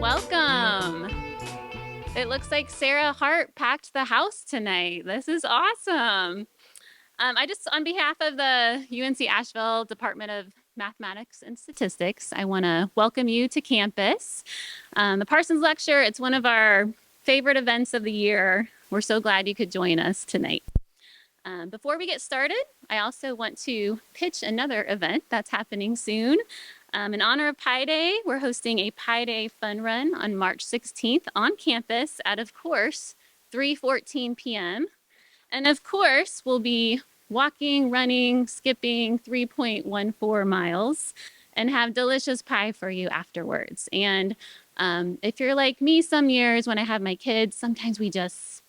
Welcome. It looks like Sarah Hart packed the house tonight. This is awesome. On behalf of the UNC Asheville Department of Mathematics and Statistics, I want to welcome you to campus. The Parsons Lecture, it's one of our favorite events of the year. We're so glad you could join us tonight. Before we get started, I also want to pitch another event that's happening soon. In honor of Pi Day, we're hosting a Pi Day fun run on March 16th on campus at, of course, 3:14 p.m. And of course, we'll be walking, running, skipping 3.14 miles and have delicious pie for you afterwards. And if you're like me some years when I have my kids, sometimes we just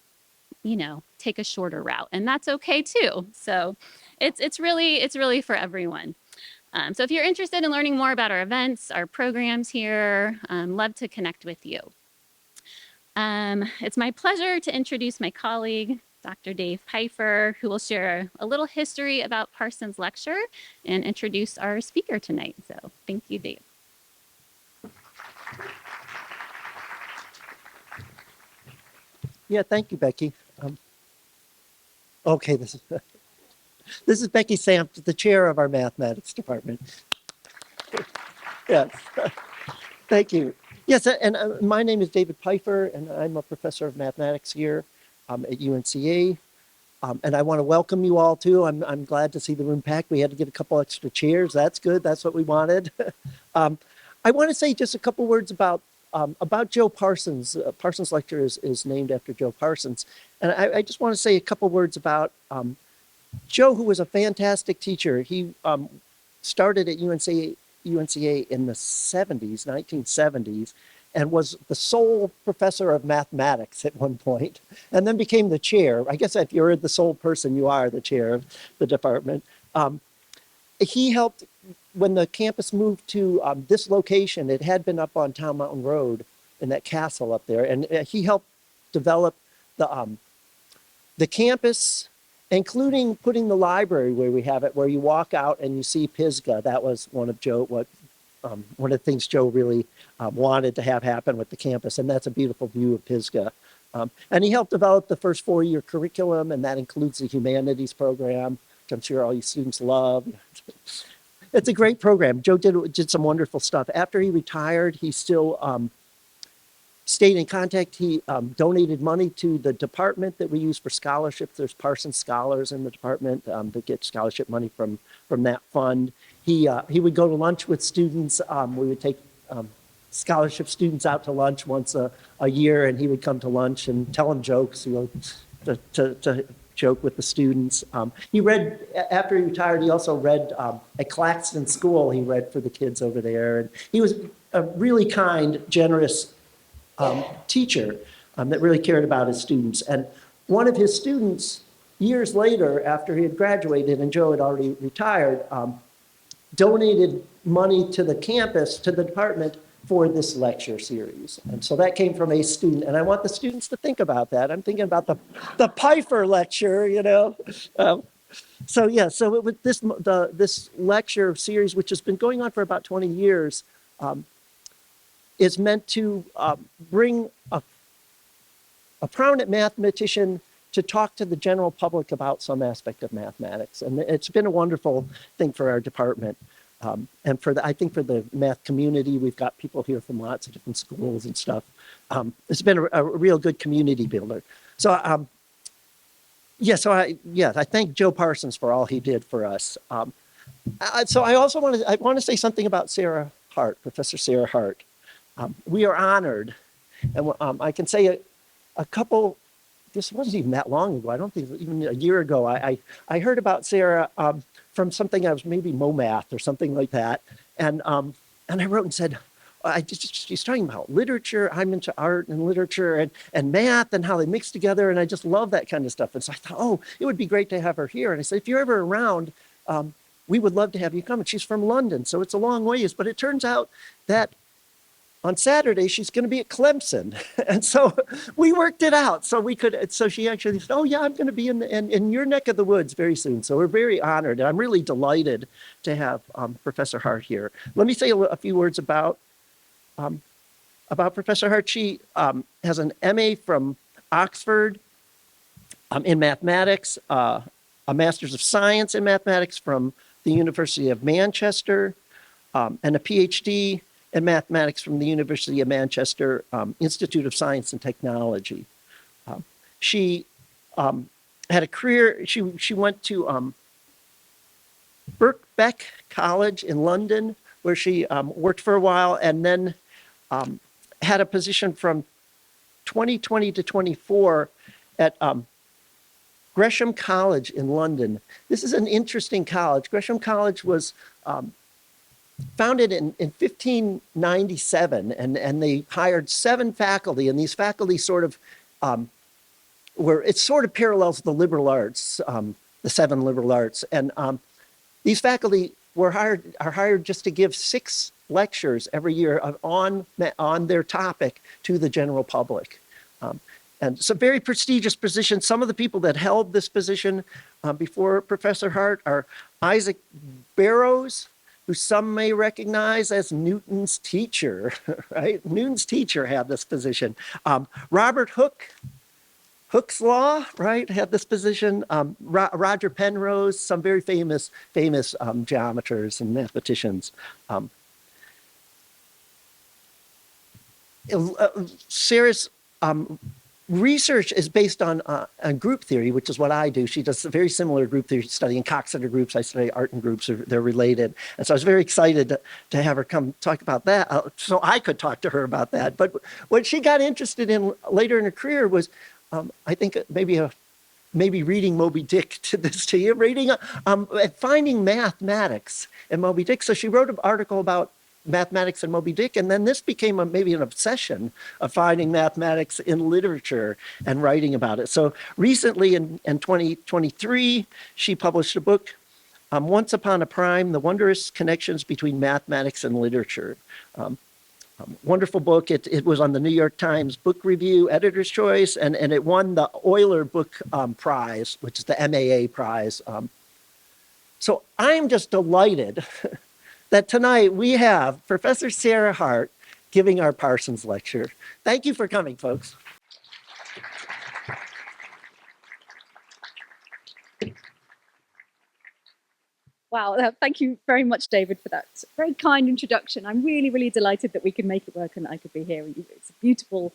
take a shorter route, and that's okay too. So it's really for everyone. So if you're interested in learning more about our events, our programs here, love to connect with you. It's my pleasure to introduce my colleague, Dr. Dave Pfeiffer, who will share a little history about Parsons Lecture and introduce our speaker tonight. So thank you, Dave. Yeah, thank you, Becky. Okay, this is Becky Samp, the chair of our mathematics department. Yes, thank you. Yes, and my name is David Pfeiffer, and I'm a professor of mathematics here at UNCA. And I want to welcome you all too. I'm glad to see the room packed. We had to get a couple extra chairs. That's good. That's what we wanted. I want to say just a couple words about Joe Parsons. Parsons Lecture is named after Joe Parsons. And I just want to say a couple words about Joe, who was a fantastic teacher. He started at UNCA in the 70s, 1970s, and was the sole professor of mathematics at one point, and then became the chair. I guess if you're the sole person, you are the chair of the department. He helped when the campus moved to this location. It had been up on Town Mountain Road in that castle up there, and he helped develop the campus, including putting the library where we have it, where you walk out and you see Pisgah. That was one of the things Joe really wanted to have happen with the campus, and that's a beautiful view of Pisgah. And he helped develop the first 4-year curriculum, and that includes the humanities program, which I'm sure all you students love. It's a great program. Joe did some wonderful stuff. After he retired, he still stayed in contact. He donated money to the department that we use for scholarships. There's Parsons Scholars in the department that get scholarship money from that fund. He would go to lunch with students. We would take scholarship students out to lunch once a year, and he would come to lunch and tell them jokes, to joke with the students. He read, after he retired, he also read at Claxton School. He read for the kids over there. And he was a really kind, generous teacher that really cared about his students. And one of his students, years later, after he had graduated and Joe had already retired, donated money to the campus, to the department, for this lecture series. And so that came from a student. And I want the students to think about that. I'm thinking about the Pfeiffer lecture, So with this lecture series, which has been going on for about 20 years, is meant to bring a prominent mathematician to talk to the general public about some aspect of mathematics. And it's been a wonderful thing for our department. And I think for the math community, we've got people here from lots of different schools and stuff. It's been a real good community builder. So I thank Joe Parsons for all he did for us. So I also want to say something about Sarah Hart, Professor Sarah Hart. We are honored, and I can say a couple. This wasn't even that long ago. I don't think even a year ago. I heard about Sarah from something I was maybe MoMath or something like that. And I wrote and said, she's talking about literature. I'm into art and literature and math and how they mix together. And I just love that kind of stuff. And so I thought, oh, it would be great to have her here. And I said, if you're ever around, we would love to have you come. And she's from London, so it's a long ways. But it turns out that on Saturday, she's going to be at Clemson. And so we worked it out. So she actually said, oh, yeah, I'm going to be in your neck of the woods very soon. So we're very honored. And I'm really delighted to have Professor Hart here. Let me say a few words about Professor Hart. She has an MA from Oxford in mathematics, a Master's of Science in mathematics from the University of Manchester, and a PhD in mathematics from the University of Manchester Institute of Science and Technology. She had a career. She went to Birkbeck College in London, where she worked for a while, and then had a position from 2020 to 24 at Gresham College in London. This is an interesting college. Gresham College was founded in 1597, and they hired 7 faculty, and these faculty sort of it sort of parallels the liberal arts, the 7 liberal arts, and these faculty are hired just to give 6 lectures every year on their topic to the general public. And it's a very prestigious position. Some of the people that held this position before Professor Hart are Isaac Barrows, who some may recognize as Newton's teacher, right? Newton's teacher had this position. Robert Hooke, Hooke's Law, right, had this position. Roger Penrose, some very famous geometers and mathematicians. Sarah's research is based on group theory, which is what I do. She does a very similar group theory, studying Coxeter groups. I study art and groups, they're related. And so I was very excited to have her come talk about that, so I could talk to her about that. But what she got interested in later in her career was, I think maybe reading Moby Dick to you, finding mathematics in Moby Dick. So she wrote an article about mathematics and Moby Dick, and then this became maybe an obsession of finding mathematics in literature and writing about it. So recently in 2023, she published a book, Once Upon a Prime, The Wondrous Connections Between Mathematics and Literature. Wonderful book. It was on the New York Times Book Review Editor's Choice, and it won the Euler Book Prize, which is the MAA prize. So I'm just delighted that tonight we have Professor Sarah Hart giving our Parsons Lecture. Thank you for coming, folks. Wow, thank you very much, David, for that very kind introduction. I'm really, really delighted that we could make it work and I could be here. It's a beautiful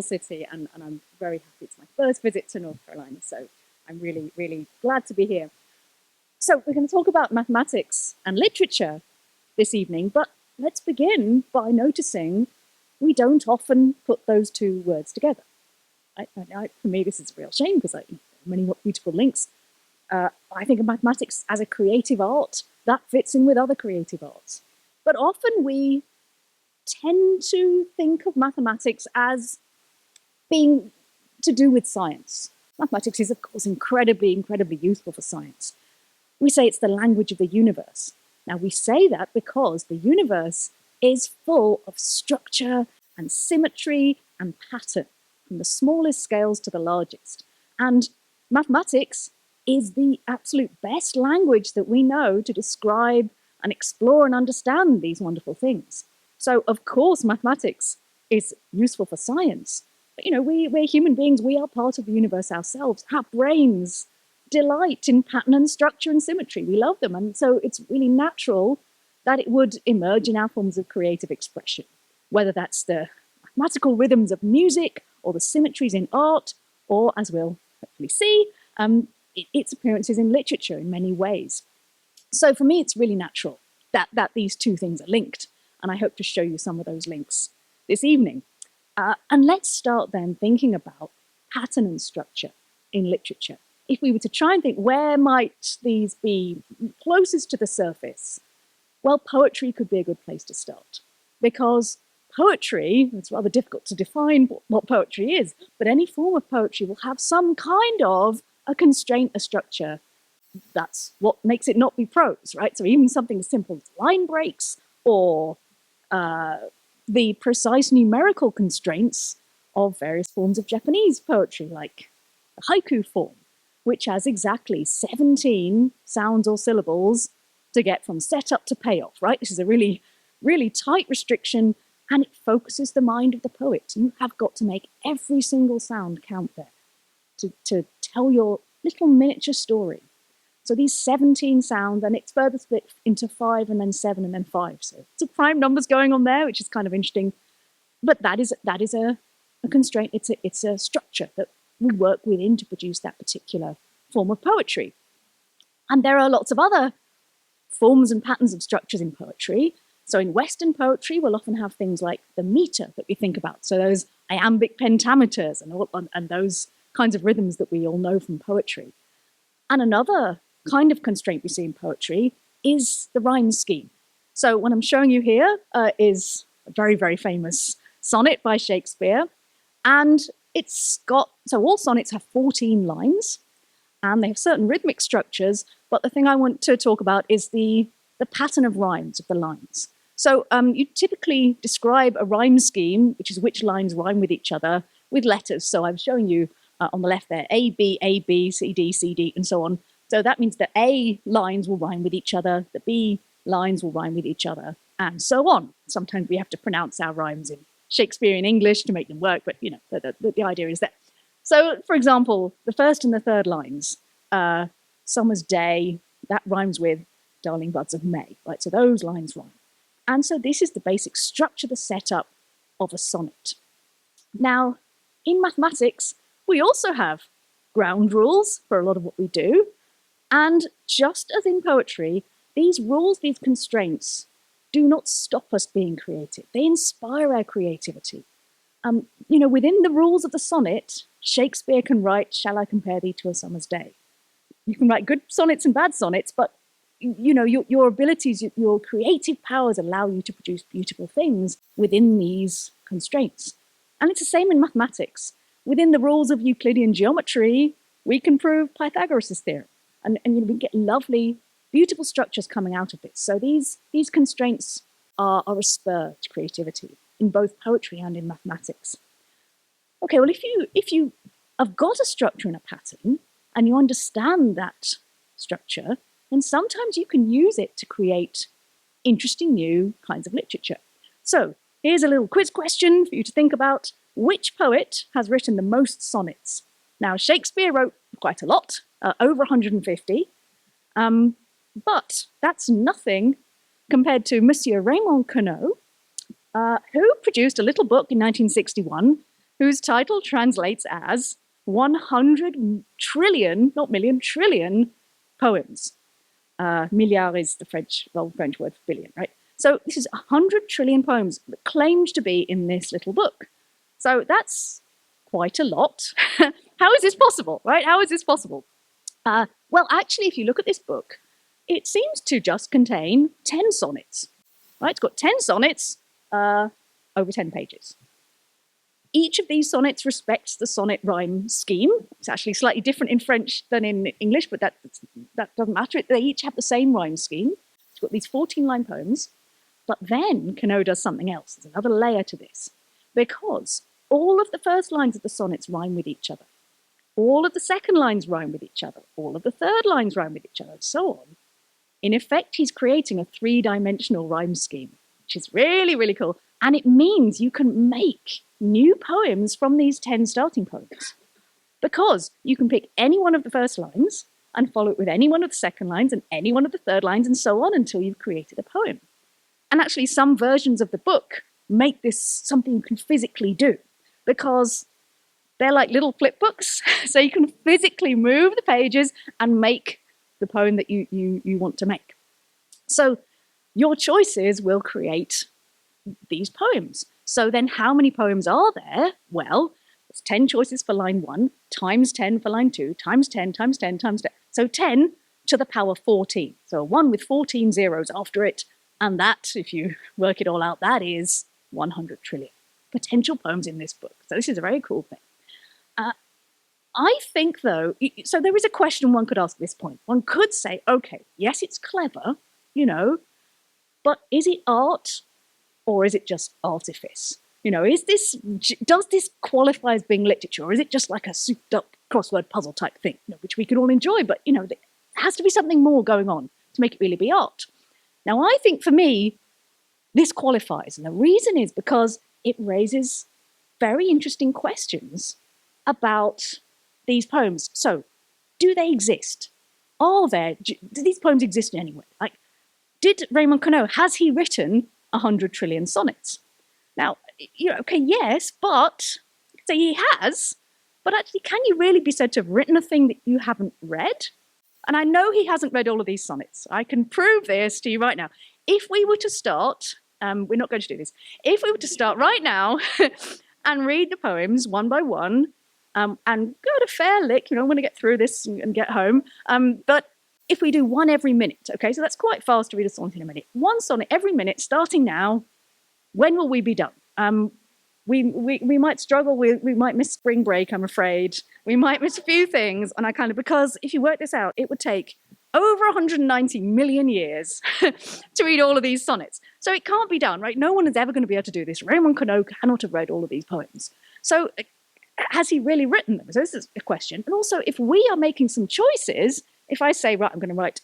city, and I'm very happy. It's my first visit to North Carolina, so I'm really, really glad to be here. So we're going to talk about mathematics and literature this evening, but let's begin by noticing we don't often put those 2 words together. For me, this is a real shame because there are many beautiful links. I think of mathematics as a creative art that fits in with other creative arts. But often we tend to think of mathematics as being to do with science. Mathematics is, of course, incredibly useful for science. We say it's the language of the universe. Now, we say that because the universe is full of structure and symmetry and pattern, from the smallest scales to the largest. And mathematics is the absolute best language that we know to describe and explore and understand these wonderful things. So, of course, mathematics is useful for science. But, we're human beings. We are part of the universe ourselves. Our brains delight in pattern and structure and symmetry. We love them. And so it's really natural that it would emerge in our forms of creative expression, whether that's the mathematical rhythms of music or the symmetries in art, or, as we'll hopefully see, its appearances in literature in many ways. So for me, it's really natural that these 2 things are linked. And I hope to show you some of those links this evening. And let's start then thinking about pattern and structure in literature. if we were to try and think where might these be closest to the surface, well, poetry could be a good place to start. Because poetry, it's rather difficult to define what poetry is, but any form of poetry will have some kind of a constraint, a structure. That's what makes it not be prose, right? So even something as simple as line breaks or the precise numerical constraints of various forms of Japanese poetry, like the haiku form, which has exactly 17 sounds or syllables to get from setup to payoff, right? This is a really, really tight restriction, and it focuses the mind of the poet. You have got to make every single sound count there to tell your little miniature story. So these 17 sounds, and it's further split into 5 and then 7 and then 5. So it's a prime numbers going on there, which is kind of interesting. But that is a constraint. It's a structure that we work within to produce that particular form of poetry. And there are lots of other forms and patterns of structures in poetry. So in Western poetry, we'll often have things like the meter that we think about. So those iambic pentameters and those kinds of rhythms that we all know from poetry. And another kind of constraint we see in poetry is the rhyme scheme. So what I'm showing you here is a very, very famous sonnet by Shakespeare. And so all sonnets have 14 lines, and they have certain rhythmic structures, but the thing I want to talk about is the pattern of rhymes of the lines. So you typically describe a rhyme scheme, which is which lines rhyme with each other, with letters. So I'm showing you on the left there, A, B, C, D, and so on. So that means the A lines will rhyme with each other, the B lines will rhyme with each other, and so on. Sometimes we have to pronounce our rhymes in Shakespearean English to make them work, but you know, the idea is that. So, for example, the first and the third lines, summer's day, that rhymes with darling buds of May, right? So those lines rhyme. And so this is the basic structure, the setup of a sonnet. Now, in mathematics, we also have ground rules for a lot of what we do. And just as in poetry, these rules, these constraints, do not stop us being creative. They inspire our creativity. Within the rules of the sonnet, Shakespeare can write, "Shall I compare thee to a summer's day?" You can write good sonnets and bad sonnets, but your abilities, your creative powers allow you to produce beautiful things within these constraints. And it's the same in mathematics. Within the rules of Euclidean geometry, we can prove Pythagoras' theorem. And we get lovely, beautiful structures coming out of this. So these constraints are a spur to creativity in both poetry and in mathematics. Okay, well, if you have got a structure and a pattern, and you understand that structure, then sometimes you can use it to create interesting new kinds of literature. So here's a little quiz question for you to think about. Which poet has written the most sonnets? Now, Shakespeare wrote quite a lot, over 150, but that's nothing compared to Monsieur Raymond Queneau, who produced a little book in 1961 whose title translates as 100 trillion, not million, trillion poems. Milliard is the French word for billion, right? So this is 100 trillion poems that claimed to be in this little book. So that's quite a lot. How is this possible, right? How is this possible? Well, actually, if you look at this book, it seems to just contain 10 sonnets, right? It's got 10 sonnets over 10 pages. Each of these sonnets respects the sonnet rhyme scheme. It's actually slightly different in French than in English, but that doesn't matter. They each have the same rhyme scheme. It's got these 14-line poems. But then Queneau does something else. There's another layer to this. Because all of the first lines of the sonnets rhyme with each other. All of the second lines rhyme with each other. All of the third lines rhyme with each other, and so on. In effect, he's creating a 3-dimensional rhyme scheme, which is really, really cool. And it means you can make new poems from these 10 starting poems. Because you can pick any one of the first lines and follow it with any one of the second lines and any one of the third lines and so on until you've created a poem. And actually, some versions of the book make this something you can physically do because they're like little flip books. So you can physically move the pages and make the poem that you want to make. So your choices will create these poems. So then how many poems are there? Well, It's 10 choices for line 1, times 10 for line 2, times 10, times 10, times 10. So 10 to the power 14. So a 1 with 14 zeros after it. And that, if you work it all out, that is 100 trillion potential poems in this book. So this is a very cool thing. I think, though, so there is a question one could ask at this point. One could say, okay, yes, it's clever, but is it art or is it just artifice? Does this qualify as being literature, or is it just like a souped up crossword puzzle type thing, which we could all enjoy, but, there has to be something more going on to make it really be art. Now, I think for me, this qualifies, and the reason is because it raises very interesting questions about these poems. So, do they exist? Do these poems exist in any way? Like, did Raymond Queneau, has he written 100 trillion sonnets? Now, okay, yes, but say he has, but actually, can you really be said to have written a thing that you haven't read? And I know he hasn't read all of these sonnets. I can prove this to you right now. If we were to start, we're not going to do this, if we were to start right now and read the poems one by one, and go at a fair lick, I'm going to get through this and get home. But if we do one every minute, okay, so that's quite fast to read a sonnet in a minute. One sonnet every minute, starting now. When will we be done? We might struggle we might miss spring break, I'm afraid. We might miss a few things, and because if you work this out, it would take over 190 million years to read all of these sonnets. So it can't be done, right? No one is ever going to be able to do this. Raymond Queneau cannot have read all of these poems. So has he really written them? So this is a question. And also, if we are making some choices, if I say, right, I'm going to write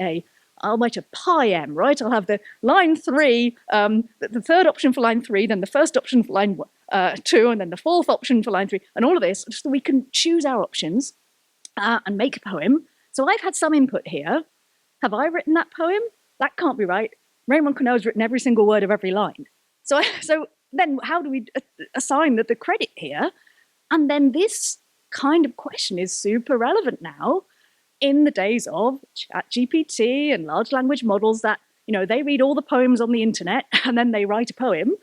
I'll write a poem, right? I'll have the line 3, the third option for line 3, then the first option for line 2, and then the fourth option for line 3, and all of this, so we can choose our options and make a poem. So I've had some input here. Have I written that poem? That can't be right. Raymond Queneau has written every single word of every line. So then how do we assign the credit here? And then this kind of question is super relevant now in the days of ChatGPT and large language models that, they read all the poems on the internet and then they write a poem.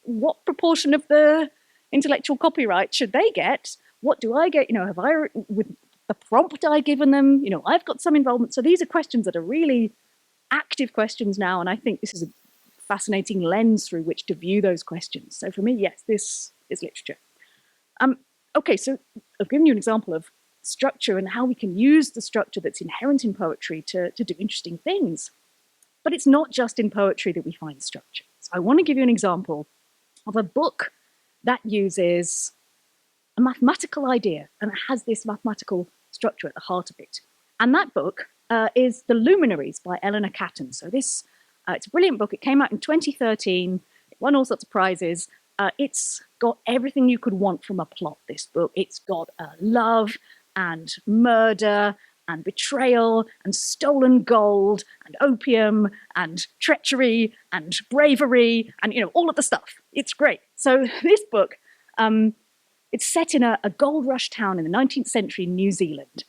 What proportion of the intellectual copyright should they get? What do I get? Have I, with the prompt I've given them, I've got some involvement. So these are questions that are really active questions now. And I think this is a fascinating lens through which to view those questions. So for me, yes, this is literature. Okay, so I've given you an example of structure and how we can use the structure that's inherent in poetry to do interesting things. But it's not just in poetry that we find structure. So I want to give you an example of a book that uses a mathematical idea and it has this mathematical structure at the heart of it. And that book is The Luminaries by Eleanor Catton. So it's a brilliant book. It came out in 2013. It won all sorts of prizes. It's got everything you could want from a plot, this book. It's got love and murder and betrayal and stolen gold and opium and treachery and bravery and, all of the stuff. It's great. So this book, it's set in a gold rush town in the 19th century New Zealand.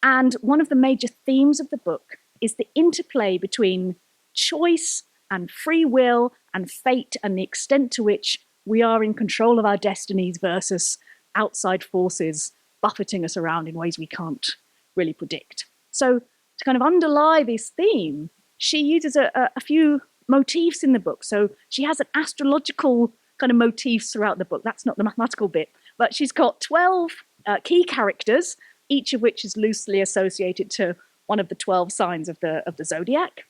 And one of the major themes of the book is the interplay between choice and free will and fate and the extent to which we are in control of our destinies versus outside forces buffeting us around in ways we can't really predict. So to kind of underlie this theme, she uses a few motifs in the book. So she has an astrological kind of motifs throughout the book. That's not the mathematical bit, but she's got 12 key characters, each of which is loosely associated to one of the 12 signs of the zodiac.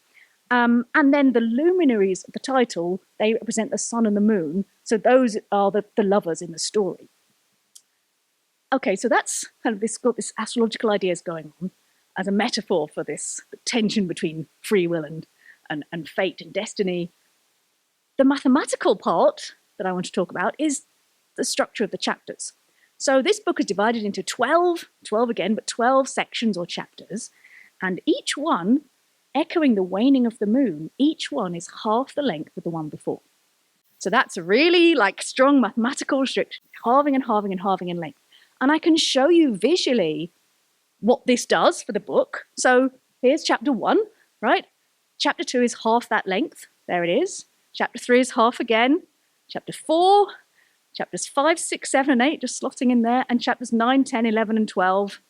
And then the luminaries of the title, they represent the sun and the moon. So those are the lovers in the story. Okay, so that's kind of this astrological ideas going on as a metaphor for this tension between free will and fate and destiny. The mathematical part that I want to talk about is the structure of the chapters. So this book is divided into 12 again, but 12 sections or chapters, and each one, echoing the waning of the moon, each one is half the length of the one before. So that's a really strong mathematical restriction, halving and halving and halving in length. And I can show you visually what this does for the book. So here's chapter 1, right? Chapter 2 is half that length. There it is. Chapter 3 is half again. Chapter 4, chapters 5, 6, 7, and 8 just slotting in there, and chapters 9, 10, 11, and 12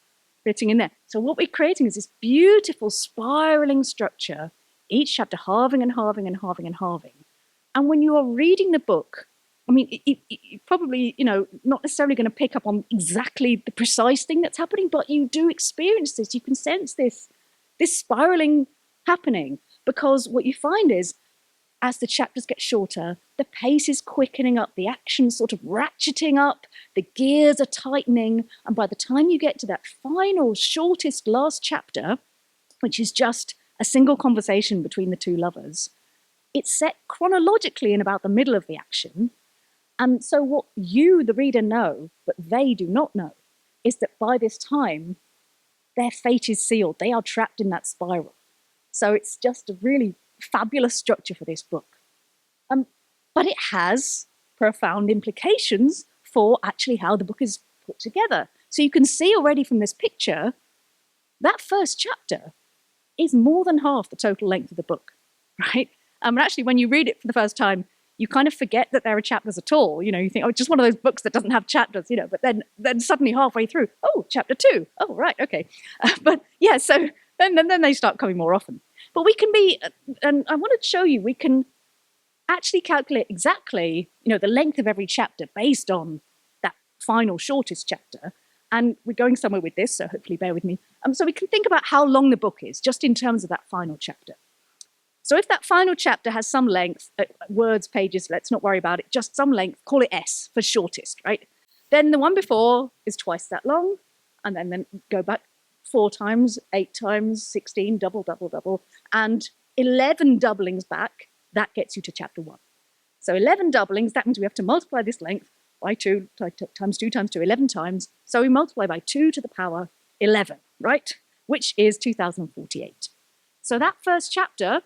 fitting in there. So what we're creating is this beautiful spiraling structure, each chapter halving and halving and halving and halving. And when you are reading the book, I mean, it probably, not necessarily going to pick up on exactly the precise thing that's happening, but you do experience this. You can sense this spiraling happening, because what you find is, as the chapters get shorter, the pace is quickening up, the action's sort of ratcheting up, the gears are tightening, and by the time you get to that final, shortest last chapter, which is just a single conversation between the two lovers, it's set chronologically in about the middle of the action. And so what you, the reader, know, but they do not know, is that by this time, their fate is sealed. They are trapped in that spiral. So it's just a really fabulous structure for this book. But it has profound implications for actually how the book is put together. So you can see already from this picture, that first chapter is more than half the total length of the book, right? And actually, when you read it for the first time, you kind of forget that there are chapters at all. You think, oh, it's just one of those books that doesn't have chapters, but then suddenly halfway through, oh, chapter 2. Oh, right, okay. But yeah, so then they start coming more often. But we can be, and I wanted to show you, we can actually calculate exactly, the length of every chapter based on that final shortest chapter. And we're going somewhere with this, so hopefully bear with me. So we can think about how long the book is, just in terms of that final chapter. So if that final chapter has some length, words, pages, let's not worry about it, just some length, call it S for shortest, right? Then the one before is twice that long, and then go back 4 times, 8 times, 16, double, double, double, and 11 doublings back, that gets you to chapter 1. So 11 doublings, that means we have to multiply this length by 2 times 2 times 2, 11 times. So we multiply by 2 to the power 11, right? Which is 2048. So that first chapter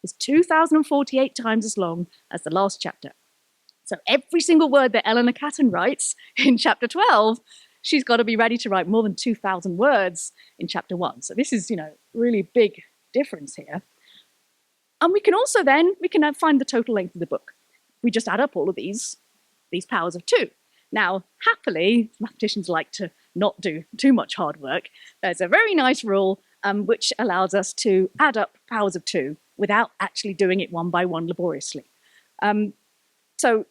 is 2048 times as long as the last chapter. So every single word that Eleanor Catton writes in chapter 12, she's got to be ready to write more than 2,000 words in chapter 1. So this is, really big difference here. And we can also then, find the total length of the book. We just add up all of these powers of 2. Now, happily, mathematicians like to not do too much hard work. There's a very nice rule which allows us to add up powers of 2 without actually doing it one by one laboriously. So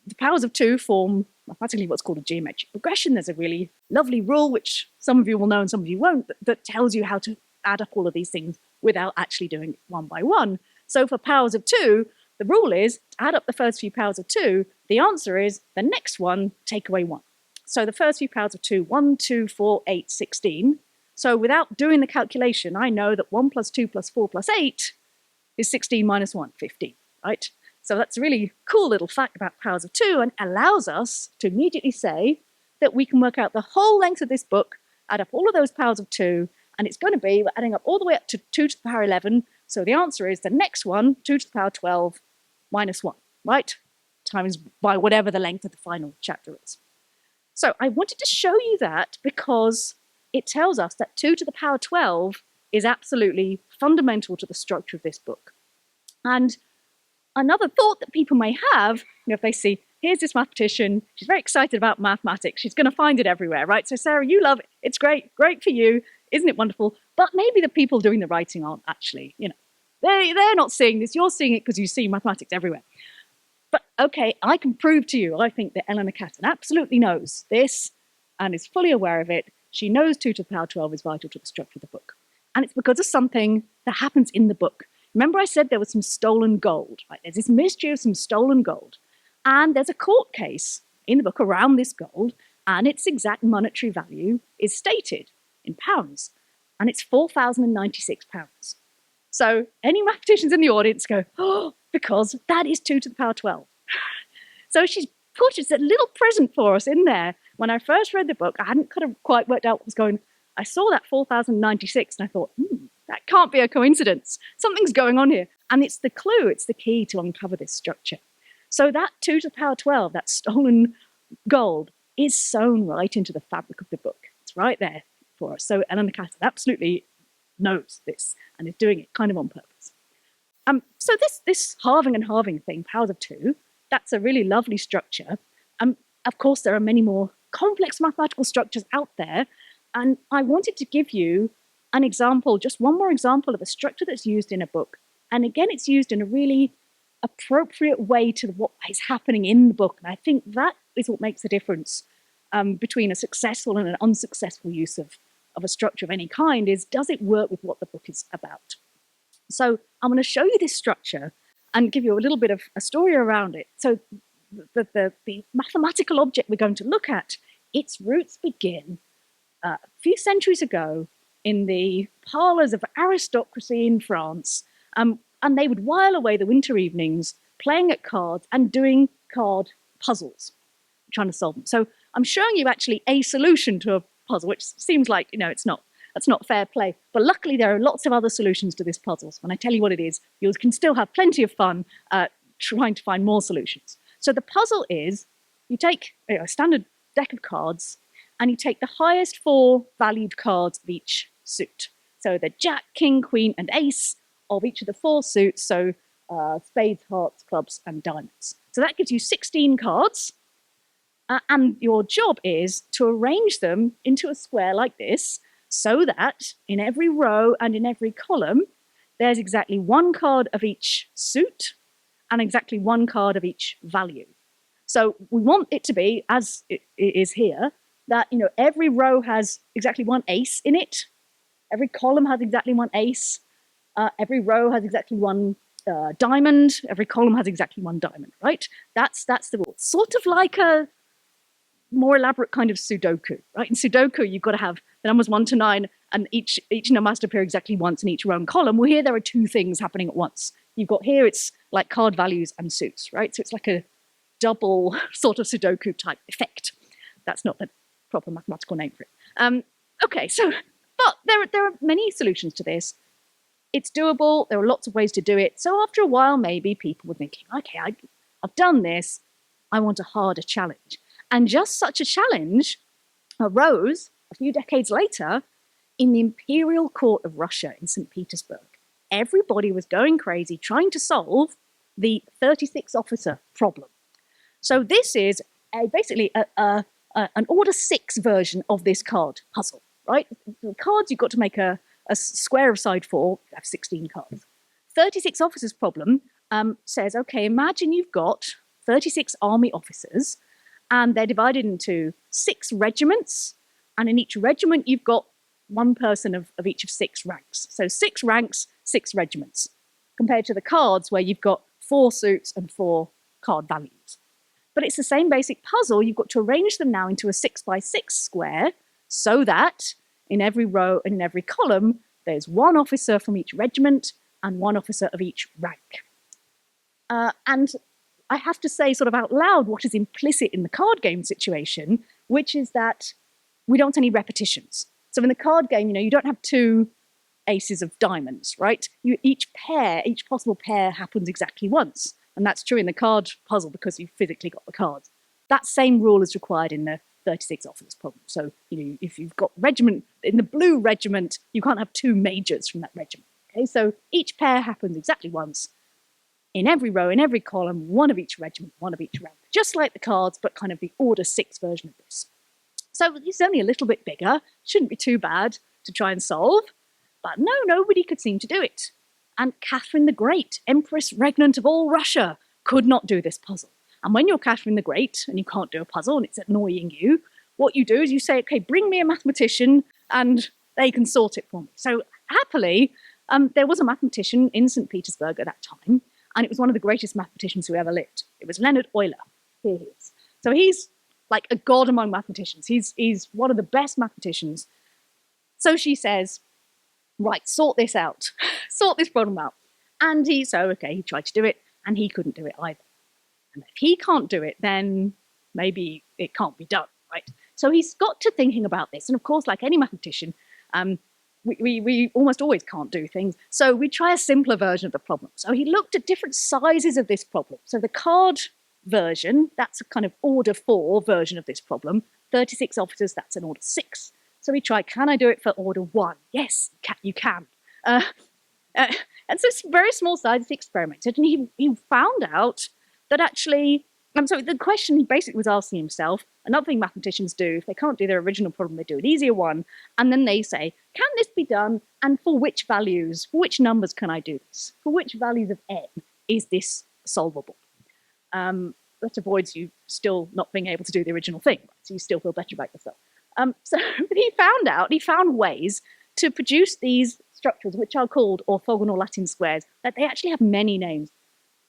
the powers of 2 form mathematically what's called a geometric progression. There's a really lovely rule, which some of you will know and some of you won't, that tells you how to add up all of these things without actually doing it one by one. So for powers of 2, the rule is to add up the first few powers of 2. The answer is the next one, take away 1. So the first few powers of 2, 1, 2, 4, 8, 16. So without doing the calculation, I know that 1 plus 2 plus 4 plus 8 is 16 minus 1, 15, right? So that's a really cool little fact about powers of 2 and allows us to immediately say that we can work out the whole length of this book, add up all of those powers of 2, and it's going to be, we're adding up all the way up to 2 to the power 11. So the answer is the next one, 2 to the power 12 minus 1, right? Times by whatever the length of the final chapter is. So I wanted to show you that because it tells us that 2 to the power 12 is absolutely fundamental to the structure of this book. And another thought that people may have, if they see, here's this mathematician, she's very excited about mathematics, she's going to find it everywhere, right? So Sarah, you love it, it's great for you, isn't it wonderful? But maybe the people doing the writing aren't actually, they're not seeing this, you're seeing it because you see mathematics everywhere. But okay, I can prove to you, I think that Eleanor Catton absolutely knows this and is fully aware of it. She knows 2 to the power 12 is vital to the structure of the book. And it's because of something that happens in the book. Remember I said there was some stolen gold, right? There's this mystery of some stolen gold. And there's a court case in the book around this gold, and its exact monetary value is stated in pounds. And it's £4,096. So any mathematicians in the audience go, oh, because that is 2 to the power 12. So she's put just a little present for us in there. When I first read the book, I hadn't kind of quite worked out what was going on. I saw that 4,096 and I thought, that can't be a coincidence. Something's going on here. And it's the clue, it's the key to uncover this structure. So that 2 to the power 12, that stolen gold, is sewn right into the fabric of the book. It's right there for us. So Eleanor Catton absolutely knows this and is doing it kind of on purpose. So this halving and halving thing, powers of 2, that's a really lovely structure. of course, there are many more complex mathematical structures out there. And I wanted to give you an example, just one more example of a structure that's used in a book. And again, it's used in a really appropriate way to what is happening in the book. And I think that is what makes the difference between a successful and an unsuccessful use of a structure of any kind, is does it work with what the book is about? So I'm going to show you this structure and give you a little bit of a story around it. So the mathematical object we're going to look at, its roots begin a few centuries ago in the parlors of aristocracy in France, and they would while away the winter evenings playing at cards and doing card puzzles, trying to solve them. So I'm showing you actually a solution to a puzzle, which seems like, that's not fair play. But luckily, there are lots of other solutions to this puzzle. So when I tell you what it is, you can still have plenty of fun trying to find more solutions. So the puzzle is, you take a standard deck of cards, and you take the highest 4 valued cards of each suit. So the Jack, King, Queen, and Ace of each of the 4 suits, so spades, hearts, clubs, and diamonds. So that gives you 16 cards, and your job is to arrange them into a square like this, so that in every row and in every column, there's exactly 1 card of each suit and exactly 1 card of each value. So we want it to be, as it is here, that every row has exactly 1 ace in it, every column has exactly 1 ace, every row has exactly 1 diamond, every column has exactly 1 diamond, right? That's the rule. Sort of like a more elaborate kind of Sudoku, right? In Sudoku, you've got to have the numbers 1 to 9, and each number has to appear exactly once in each row and column. Well, here there are 2 things happening at once. You've got here, it's like card values and suits, right? So it's like a double sort of Sudoku type effect. That's not the proper mathematical name for it. Okay, so, but there are many solutions to this. It's doable. There are lots of ways to do it. So after a while, maybe people were thinking, okay, I've done this. I want a harder challenge. And just such a challenge arose a few decades later in the imperial court of Russia in St. Petersburg. Everybody was going crazy trying to solve the 36 officer problem. So this is basically an order 6 version of this card puzzle, right? The cards, you've got to make a square of side 4, you have 16 cards. 36 officers problem says, okay, imagine you've got 36 army officers, and they're divided into 6 regiments, and in each regiment you've got 1 person of each of 6 ranks. So 6 ranks, 6 regiments, compared to the cards where you've got 4 suits and 4 card values. But it's the same basic puzzle. You've got to arrange them now into a 6 by 6 square, so that in every row and in every column, there's 1 officer from each regiment and 1 officer of each rank. And I have to say sort of out loud what is implicit in the card game situation, which is that we don't want any repetitions. So in the card game, you don't have 2 aces of diamonds, right? Each possible pair happens exactly once. And that's true in the card puzzle because you've physically got the cards. That same rule is required in the 36 officers problem. So, if you've got regiment, in the blue regiment, you can't have 2 majors from that regiment. Okay, so each pair happens exactly once. In every row, in every column, 1 of each regiment, 1 of each rank. Just like the cards, but kind of the order 6 version of this. So it's only a little bit bigger. Shouldn't be too bad to try and solve. But no, nobody could seem to do it. And Catherine the Great, Empress Regnant of all Russia, could not do this puzzle. And when you're Catherine the Great and you can't do a puzzle and it's annoying you, what you do is you say, okay, bring me a mathematician and they can sort it for me. So happily, there was a mathematician in St. Petersburg at that time, and it was one of the greatest mathematicians who ever lived. It was Leonhard Euler. Here he is. So he's like a god among mathematicians. He's one of the best mathematicians. So she says, right, sort this out. Sort this problem out. And he tried to do it, and he couldn't do it either. And if he can't do it, then maybe it can't be done, right? So he's got to thinking about this. And of course, like any mathematician, we almost always can't do things. So we try a simpler version of the problem. So he looked at different sizes of this problem. So the card version, that's a kind of order 4 version of this problem. 36 officers, that's an order 6. So we tried, can I do it for order 1? Yes, you can. And so it's very small size, he experimented, and he found out that actually So the question he basically was asking himself, another thing mathematicians do, if they can't do their original problem, they do an easier one. And then they say, can this be done? And for which values, for which numbers can I do this? For which values of n is this solvable? That avoids you still not being able to do the original thing, right? So you still feel better about yourself. So he found ways to produce these structures, which are called orthogonal Latin squares, that they actually have many names.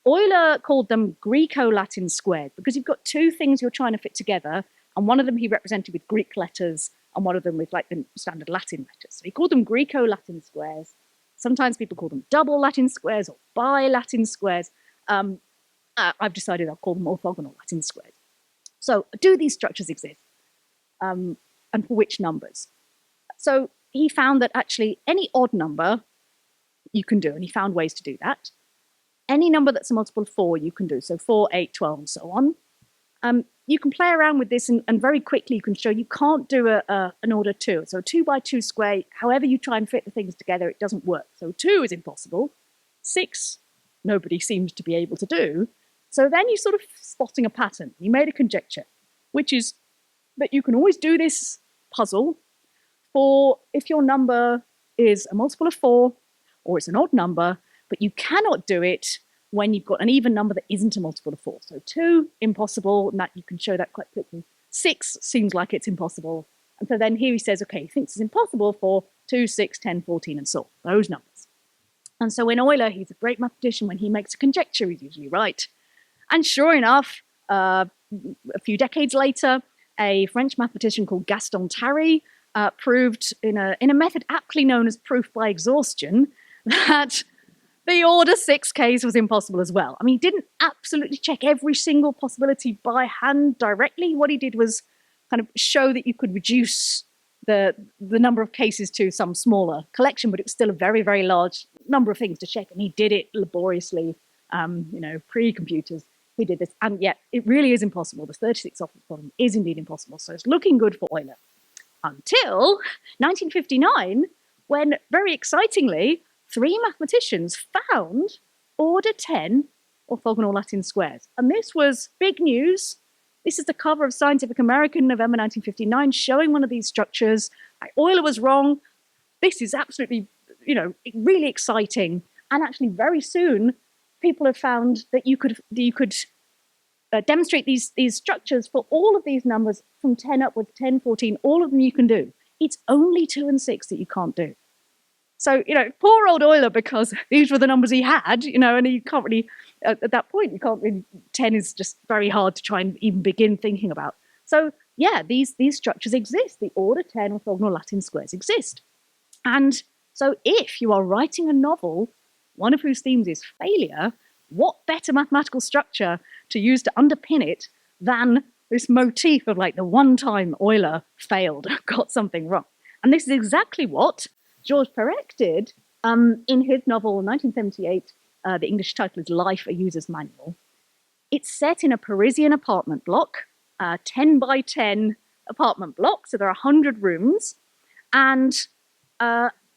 Euler called them Greco-Latin squared because you've got two things you're trying to fit together, and one of them he represented with Greek letters and one of them with like the standard Latin letters. So he called them Greco-Latin squares. Sometimes people call them double Latin squares or bi-Latin squares. I've decided I'll call them orthogonal Latin squares. So do these structures exist? And for which numbers? So he found that actually any odd number you can do, and he found ways to do that. Any number that's a multiple of 4 you can do, so 4, 8, 12, and so on. You can play around with this, and very quickly you can show you can't do an order 2. So 2 by 2 square, however you try and fit the things together, it doesn't work. So 2 is impossible. 6, nobody seems to be able to do. So then you're sort of spotting a pattern. You made a conjecture, which is that you can always do this puzzle for if your number is a multiple of 4 or it's an odd number, but you cannot do it when you've got an even number that isn't a multiple of 4. So 2, impossible, and that you can show that quite quickly. 6 seems like it's impossible. And so then here he says, okay, he thinks it's impossible for 2, 6, 10, 14, and so on, those numbers. And so when Euler, he's a great mathematician, when he makes a conjecture, he's usually right. And sure enough, a few decades later, a French mathematician called Gaston Tarry proved in a method aptly known as proof by exhaustion that the order 6 case was impossible as well. I mean, he didn't absolutely check every single possibility by hand directly. What he did was kind of show that you could reduce the number of cases to some smaller collection, but it was still a very, very large number of things to check. And he did it laboriously, pre-computers. He did this, and yet it really is impossible. The 36 office problem is indeed impossible. So it's looking good for Euler. Until 1959, when, very excitingly, 3 mathematicians found order 10 orthogonal Latin squares. And this was big news. This is the cover of Scientific American, November 1959, showing one of these structures. Euler was wrong. This is absolutely, really exciting. And actually, very soon, people have found that you could demonstrate these structures for all of these numbers from 10 upwards, 10, 14, all of them you can do. It's only 2 and 6 that you can't do. So, poor old Euler, because these were the numbers he had, and you can't really, at that point, 10 is just very hard to try and even begin thinking about. So, yeah, these structures exist. The order 10 orthogonal Latin squares exist. And so if you are writing a novel, one of whose themes is failure, what better mathematical structure to use to underpin it than this motif of like the one time Euler failed, got something wrong. And this is exactly what Georges Perec did in his novel 1978. The English title is Life, a User's Manual. It's set in a Parisian apartment block, 10 by 10 apartment block, so there are 100 rooms. And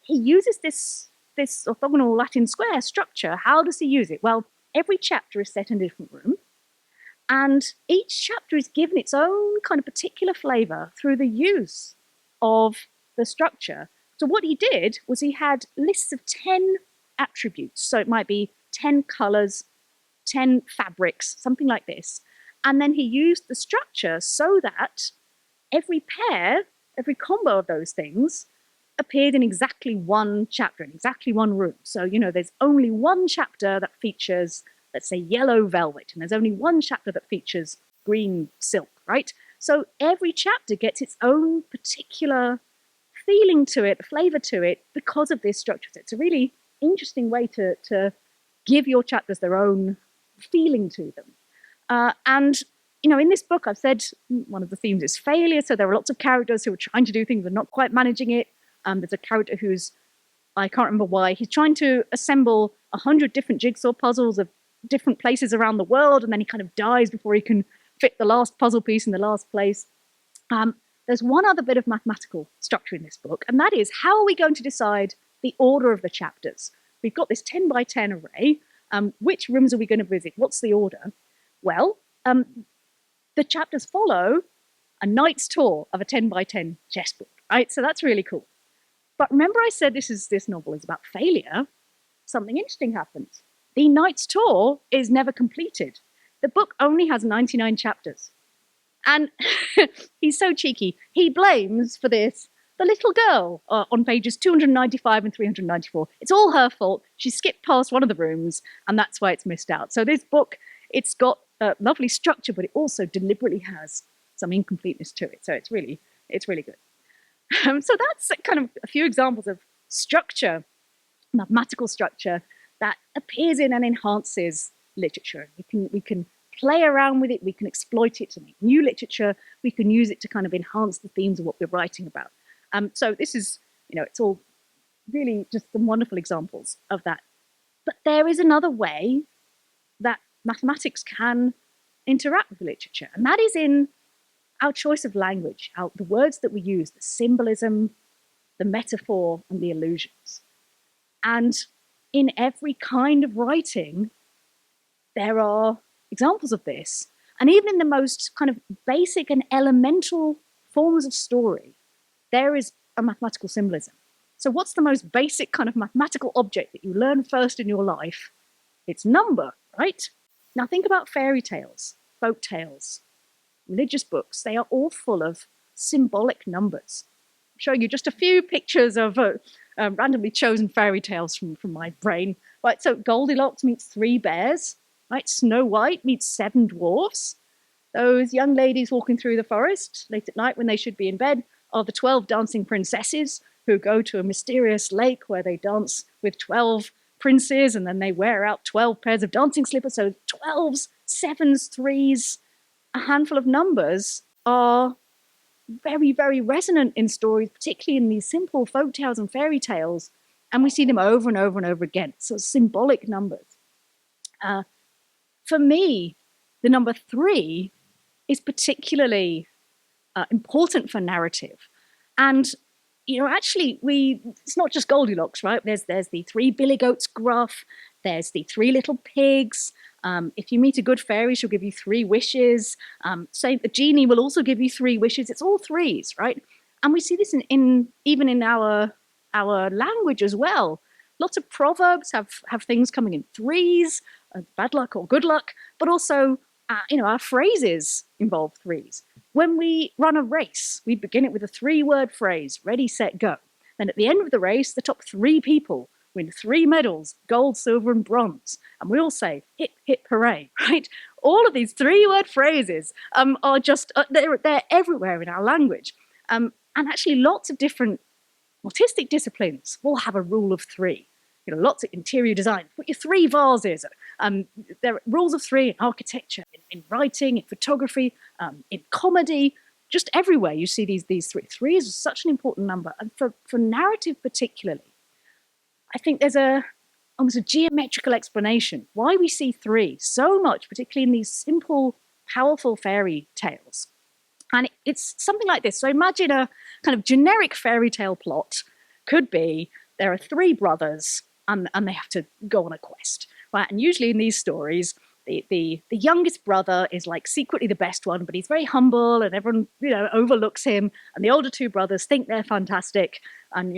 he uses this orthogonal Latin square structure. How does he use it? Well, every chapter is set in a different room. And each chapter is given its own kind of particular flavor through the use of the structure. So what he did was he had lists of 10 attributes. So it might be 10 colors, 10 fabrics, something like this. And then he used the structure so that every pair, every combo of those things appeared in exactly one chapter, in exactly one room. So, there's only one chapter that features, let's say, yellow velvet, and there's only one chapter that features green silk, right? So every chapter gets its own particular feeling to it, flavor to it, because of this structure. So it's a really interesting way to give your chapters their own feeling to them. And in this book, I've said one of the themes is failure. So there are lots of characters who are trying to do things but not quite managing it. There's a character who's, I can't remember why, he's trying to assemble 100 different jigsaw puzzles of different places around the world, and then he kind of dies before he can fit the last puzzle piece in the last place. There's one other bit of mathematical structure in this book, and that is, how are we going to decide the order of the chapters? We've got this 10 by 10 array. Which rooms are we going to visit? What's the order? Well, The chapters follow a knight's tour of a 10 by 10 chessboard, right? So that's really cool. But remember I said this novel is about failure? Something interesting happens. The knight's tour is never completed. The book only has 99 chapters. And he's so cheeky. He blames for this the little girl on pages 295 and 394. It's all her fault. She skipped past one of the rooms, and that's why it's missed out. So this book, it's got a lovely structure, but it also deliberately has some incompleteness to it. So it's really good. So that's kind of a few examples of structure, mathematical structure, that appears in and enhances literature. We can play around with it, we can exploit it to make new literature, we can use it to kind of enhance the themes of what we're writing about. So this is, it's all really just some wonderful examples of that. But there is another way that mathematics can interact with literature, and that is in our choice of language, the words that we use, the symbolism, the metaphor, and the allusions. And in every kind of writing, there are examples of this. And even in the most kind of basic and elemental forms of story, there is a mathematical symbolism. So what's the most basic kind of mathematical object that you learn first in your life? It's number, right? Now think about fairy tales, folk tales, religious books. They are all full of symbolic numbers. I'm showing you just a few pictures of randomly chosen fairy tales from my brain. Right, so Goldilocks meets 3 bears. Right, Snow White meets 7 dwarfs. Those young ladies walking through the forest late at night when they should be in bed are the 12 dancing princesses who go to a mysterious lake where they dance with 12 princes, and then they wear out 12 pairs of dancing slippers. So 12s, 7s, 3s, a handful of numbers are very, very resonant in stories, particularly in these simple folk tales and fairy tales. And we see them over and over and over again. So symbolic numbers. For me, the number 3 is particularly important for narrative. And, actually, it's not just Goldilocks, right? There's the 3 billy goats gruff. There's the 3 little pigs. If you meet a good fairy, she'll give you 3 wishes. Say the genie will also give you 3 wishes. It's all 3s, right? And we see this even in our language as well. Lots of proverbs have things coming in 3s, bad luck or good luck, but also, our phrases involve 3s. When we run a race, we begin it with a 3-word phrase, ready, set, go. Then at the end of the race, the top 3 people win 3 medals, gold, silver, and bronze. And we all say, hip, hip, hooray, right? All of these 3-word phrases are just, they're everywhere in our language. And actually lots of different artistic disciplines will have a rule of 3. Lots of interior design. Put your 3 vases. There are rules of 3 in architecture, in writing, in photography, in comedy, just everywhere you see these 3. 3 is such an important number. And for narrative particularly, I think there's almost a geometrical explanation why we see 3 so much, particularly in these simple, powerful fairy tales. And it's something like this. So imagine a kind of generic fairy tale plot could be there are 3 brothers and they have to go on a quest, right? And usually in these stories, the youngest brother is like secretly the best one, but he's very humble and everyone, overlooks him. And the older 2 brothers think they're fantastic. And,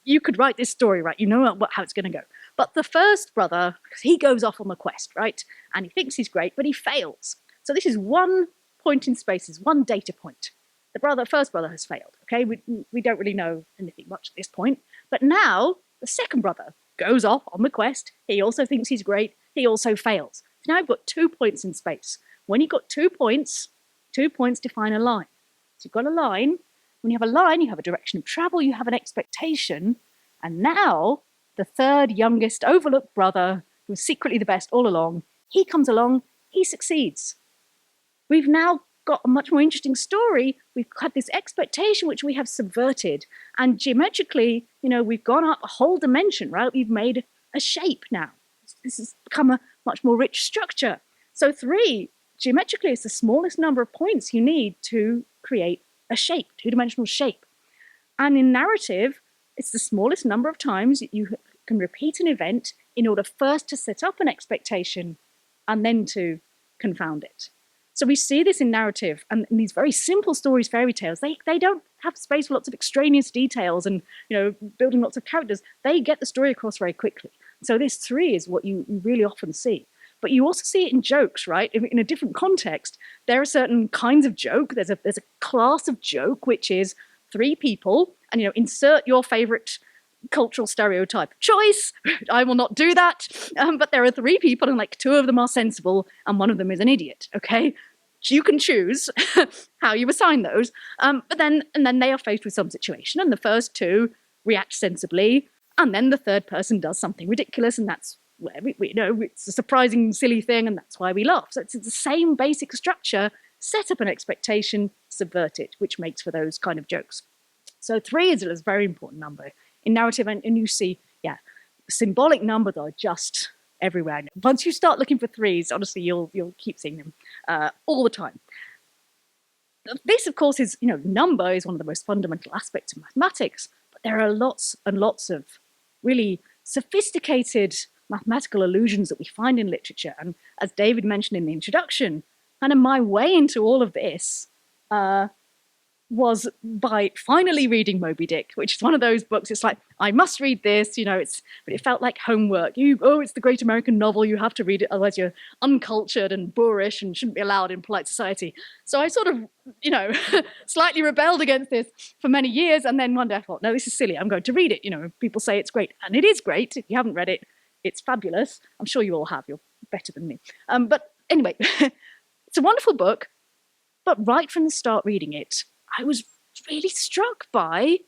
you could write this story, right? You know how it's going to go. But the first brother, he goes off on the quest, right? And he thinks he's great, but he fails. So this is one point in space, is one data point. The first brother has failed, okay? We don't really know anything much at this point. But now the second brother goes off on the quest. He also thinks he's great. He also fails. So now I've got 2 points in space. When you've got 2 points define a line. So you've got a line. When you have a line, you have a direction of travel, you have an expectation. And now the 3rd youngest overlooked brother, who's secretly the best all along, he comes along, he succeeds. We've now got a much more interesting story. We've had this expectation which we have subverted. And geometrically, we've gone up a whole dimension, right? We've made a shape now. This has become a much more rich structure. So 3, geometrically, is the smallest number of points you need to create a shape, 2-dimensional shape. And in narrative, it's the smallest number of times you can repeat an event in order first to set up an expectation and then to confound it. So we see this in narrative, and in these very simple stories, fairy tales, they don't have space for lots of extraneous details and, building lots of characters. They get the story across very quickly. So this 3 is what you really often see. But you also see it in jokes, right? In a different context, there are certain kinds of joke. There's a class of joke, which is 3 people, and, insert your favorite cultural stereotype choice. I will not do that. But there are 3 people, and like 2 of them are sensible, and 1 of them is an idiot. Okay, you can choose how you assign those. But then they are faced with some situation, and the first 2 react sensibly, and then the third person does something ridiculous, and that's where we know it's a surprising, silly thing, and that's why we laugh. So it's the same basic structure: set up an expectation, subvert it, which makes for those kind of jokes. So 3 is a very important number in narrative, and you see, symbolic numbers are just everywhere. Once you start looking for 3s, honestly, you'll keep seeing them all the time. This, of course, is, number is one of the most fundamental aspects of mathematics, but there are lots and lots of really sophisticated mathematical allusions that we find in literature. And as David mentioned in the introduction, kind of my way into all of this was by finally reading Moby Dick, which is one of those books. It's like, I must read this, but it felt like homework. It's the great American novel, you have to read it, otherwise you're uncultured and boorish and shouldn't be allowed in polite society. So I sort of, slightly rebelled against this for many years, and then one day I thought, no, this is silly, I'm going to read it. People say it's great, and it is great. If you haven't read it, it's fabulous. I'm sure you all have, you're better than me. But anyway, it's a wonderful book, but right from the start reading it, I was really struck by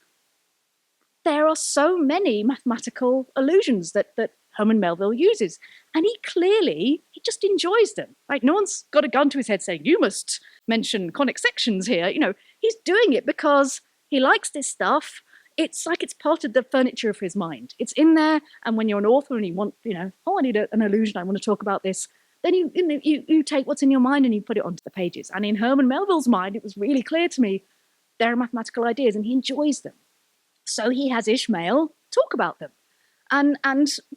there are so many mathematical allusions that Herman Melville uses. And he just enjoys them. Right? No one's got a gun to his head saying, you must mention conic sections here. He's doing it because he likes this stuff. It's like it's part of the furniture of his mind. It's in there. And when you're an author and you want, I need an allusion, I want to talk about this, then you take what's in your mind and you put it onto the pages. And in Herman Melville's mind, it was really clear to me there are mathematical ideas, and he enjoys them. So he has Ishmael talk about them. And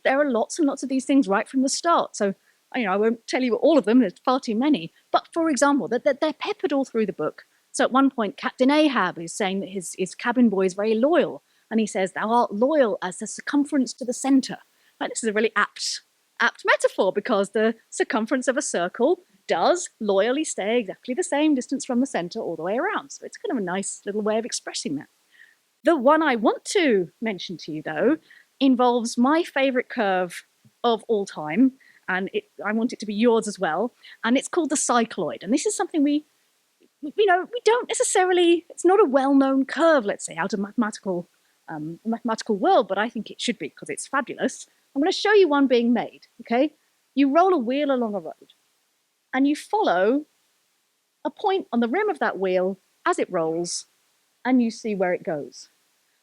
there are lots and lots of these things right from the start. So, I won't tell you all of them, there's far too many. But for example, they're peppered all through the book. So at one point, Captain Ahab is saying that his cabin boy is very loyal. And he says, thou art loyal as the circumference to the center. Right, this is a really apt metaphor, because the circumference of a circle does loyally stay exactly the same distance from the center all the way around. So it's kind of a nice little way of expressing that. The one I want to mention to you, though, involves my favorite curve of all time, and I want it to be yours as well, and it's called the cycloid. And this is something we don't necessarily, it's not a well-known curve, let's say, out of the mathematical world, but I think it should be because it's fabulous. I'm going to show you one being made, okay? You roll a wheel along a road, and you follow a point on the rim of that wheel as it rolls, and you see where it goes.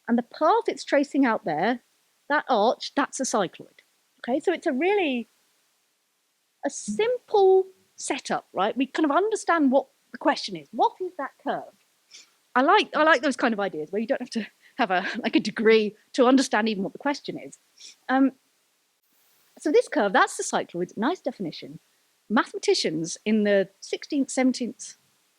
And the path it's tracing out there, that arch, that's a cycloid. Okay, so it's a simple setup, right? We kind of understand what the question is. What is that curve? I like those kind of ideas where you don't have to have a degree to understand even what the question is. So this curve, that's the cycloid, nice definition. Mathematicians in the 16th, 17th,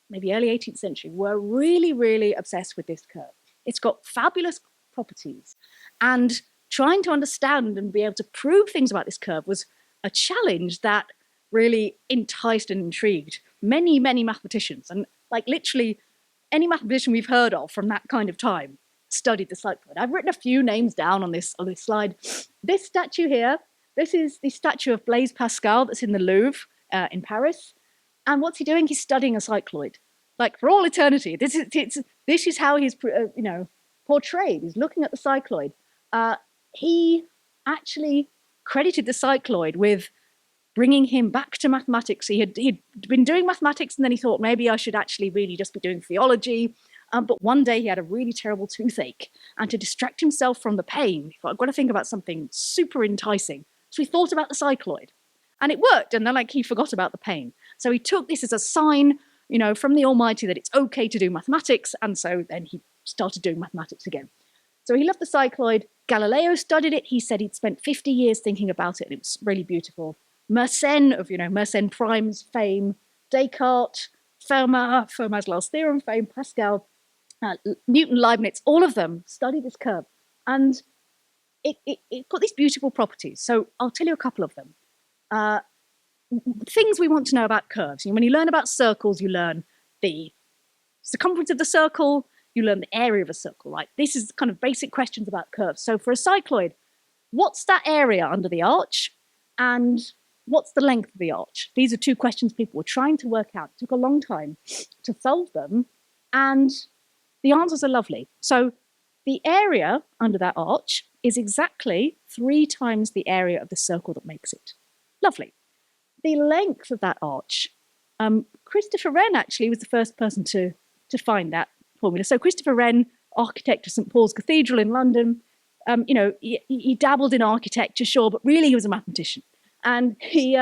maybe early 18th century were really, really obsessed with this curve. It's got fabulous properties. And trying to understand and be able to prove things about this curve was a challenge that really enticed and intrigued many, many mathematicians. And like literally any mathematician we've heard of from that kind of time studied the cycloid. I've written a few names down on this slide. This statue here, this is the statue of Blaise Pascal that's in the Louvre in Paris. And what's he doing? He's studying a cycloid. Like for all eternity. This is how he's portrayed. He's looking at the cycloid. He actually credited the cycloid with bringing him back to mathematics. He'd been doing mathematics, and then he thought maybe I should actually really just be doing theology. But one day he had a really terrible toothache, and to distract himself from the pain, he thought, I've got to think about something super enticing. So he thought about the cycloid, and it worked. And then he forgot about the pain. So he took this as a sign, from the Almighty that it's okay to do mathematics. And so then he started doing mathematics again. So he loved the cycloid. Galileo studied it. He said he'd spent 50 years thinking about it, and it was really beautiful. Mersenne of, Mersenne Prime's fame Descartes, Fermat, Fermat's last theorem fame, Pascal, Newton, Leibniz, all of them study this curve. And it got these beautiful properties. So I'll tell you a couple of them. Things we want to know about curves. When you learn about circles, you learn the circumference of the circle, you learn the area of a circle, right? This is kind of basic questions about curves. So for a cycloid, what's that area under the arch? And what's the length of the arch? These are two questions people were trying to work out. It took a long time to solve them, and the answers are lovely. So the area under that arch is exactly 3 times the area of the circle that makes it. Lovely. The length of that arch, Christopher Wren actually was the first person to find that formula. So Christopher Wren, architect of St. Paul's Cathedral in London, he dabbled in architecture, sure, but really he was a mathematician. And he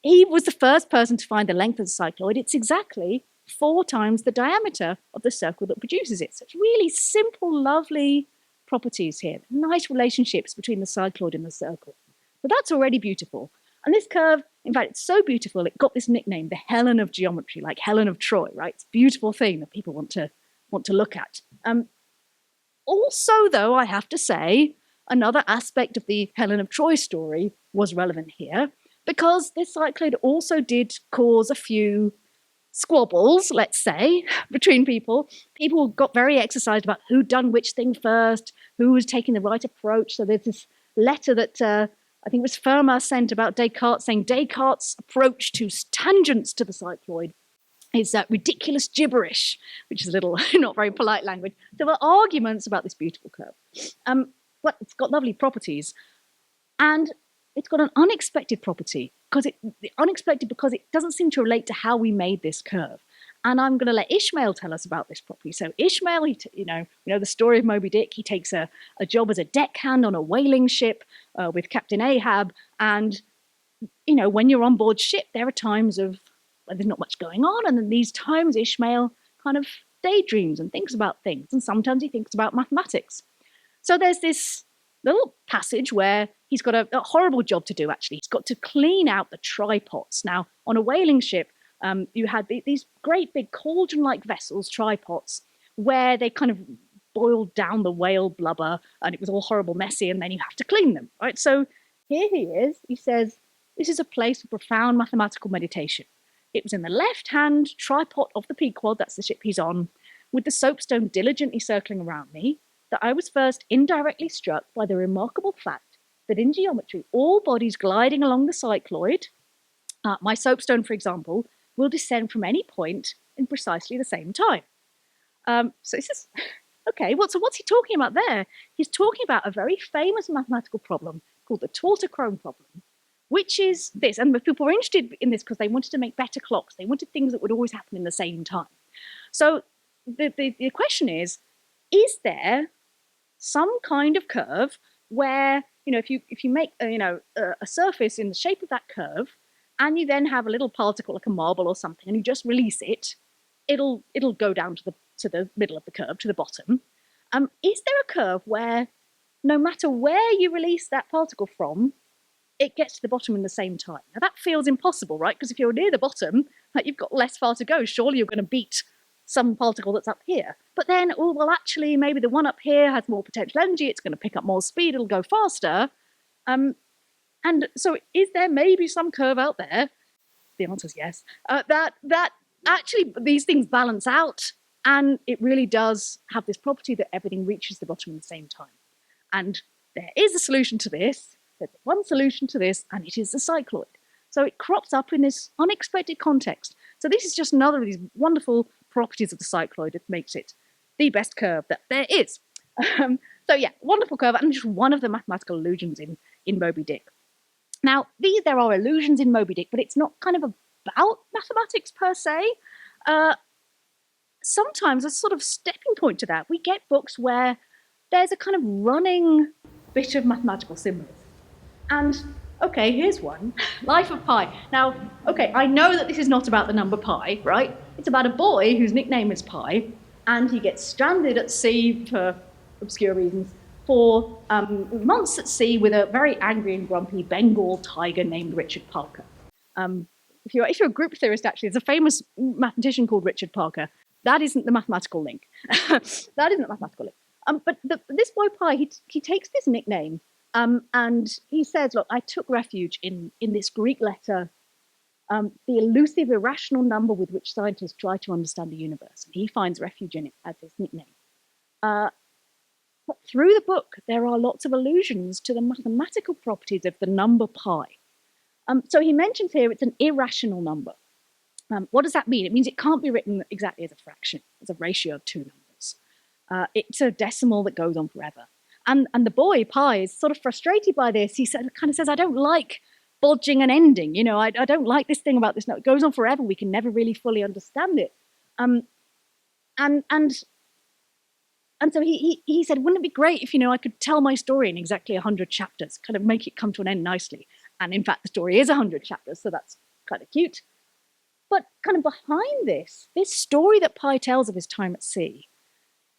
was the first person to find the length of the cycloid. It's exactly 4 times the diameter of the circle that produces it. So it's really simple, lovely properties here. Nice relationships between the cycloid and the circle. So that's already beautiful. And this curve, in fact, it's so beautiful, it got this nickname, the Helen of geometry, like Helen of Troy, right? It's a beautiful thing that people want to look at. Also, though, I have to say, another aspect of the Helen of Troy story was relevant here, because this cycloid also did cause a few squabbles, let's say, between people. People got very exercised about who'd done which thing first, who was taking the right approach. So there's this letter that I think it was Fermat sent about Descartes, saying Descartes' approach to tangents to the cycloid is ridiculous gibberish, which is a little not very polite language. There were arguments about this beautiful curve. But it's got lovely properties. And it's got an unexpected property, because it doesn't seem to relate to how we made this curve. And I'm going to let Ishmael tell us about this property. So Ishmael, we know the story of Moby Dick. He takes a job as a deckhand on a whaling ship with Captain Ahab. And, when you're on board ship, there are times of when there's not much going on. And in these times, Ishmael kind of daydreams and thinks about things. And sometimes he thinks about mathematics. So there's this little passage where he's got a horrible job to do, actually. He's got to clean out the trypots. Now, on a whaling ship, you had these great big cauldron-like vessels, trypots, where they kind of boiled down the whale blubber, and it was all horrible messy, and then you have to clean them, right? So here he is. He says, this is a place of profound mathematical meditation. It was in the left-hand tripod of the Pequod, that's the ship he's on, with the soapstone diligently circling around me, that I was first indirectly struck by the remarkable fact that in geometry, all bodies gliding along the cycloid, my soapstone, for example, will descend from any point in precisely the same time. So this is, okay, so what's he talking about there? He's talking about a very famous mathematical problem called the Tortichrome problem, which is this, and people were interested in this because they wanted to make better clocks. They wanted things that would always happen in the same time. So the question is there some kind of curve where, if you make a surface in the shape of that curve, and you then have a little particle like a marble or something, and you just release it, it'll go down to the middle of the curve, to the bottom. Is there a curve where no matter where you release that particle from, it gets to the bottom in the same time? Now that feels impossible, right? Because if you're near the bottom, you've got less far to go. Surely you're going to beat some particle that's up here. But then, actually, maybe the one up here has more potential energy. It's going to pick up more speed. It'll go faster. And so is there maybe some curve out there? The answer is yes. That actually these things balance out, and it really does have this property that everything reaches the bottom at the same time. And there is a solution to this. There's one solution to this, and it is the cycloid. So it crops up in this unexpected context. So this is just another of these wonderful properties of the cycloid that makes it the best curve that there is. So yeah, wonderful curve, and just one of the mathematical illusions in Moby Dick. Now, there are illusions in Moby Dick, but it's not kind of about mathematics per se. Sometimes a sort of stepping point to that, we get books where there's a kind of running bit of mathematical symbolism. And, okay, here's one, Life of Pi. Now, okay, I know that this is not about the number pi, right? It's about a boy whose nickname is Pi, and he gets stranded at sea for obscure reasons for months at sea with a very angry and grumpy Bengal tiger named Richard Parker. if you're a group theorist, actually, there's a famous mathematician called Richard Parker. That isn't the mathematical link. That isn't the mathematical link. But this boy Pi, he takes this nickname, and he says, look, I took refuge in this Greek letter, the elusive, irrational number with which scientists try to understand the universe. And he finds refuge in it as his nickname. But through the book, there are lots of allusions to the mathematical properties of the number pi. So he mentions here it's an irrational number. What does that mean? It means it can't be written exactly as a fraction, as a ratio of two numbers. It's a decimal that goes on forever. And the boy, Pi, is sort of frustrated by this. He kind of says, I don't like bodging and ending. You know, I don't like this thing about this. No, it goes on forever. We can never really fully understand it. And so he said, wouldn't it be great if, I could tell my story in exactly 100 chapters, kind of make it come to an end nicely. And in fact, the story is 100 chapters, so that's kind of cute. But kind of behind this story that Pi tells of his time at sea,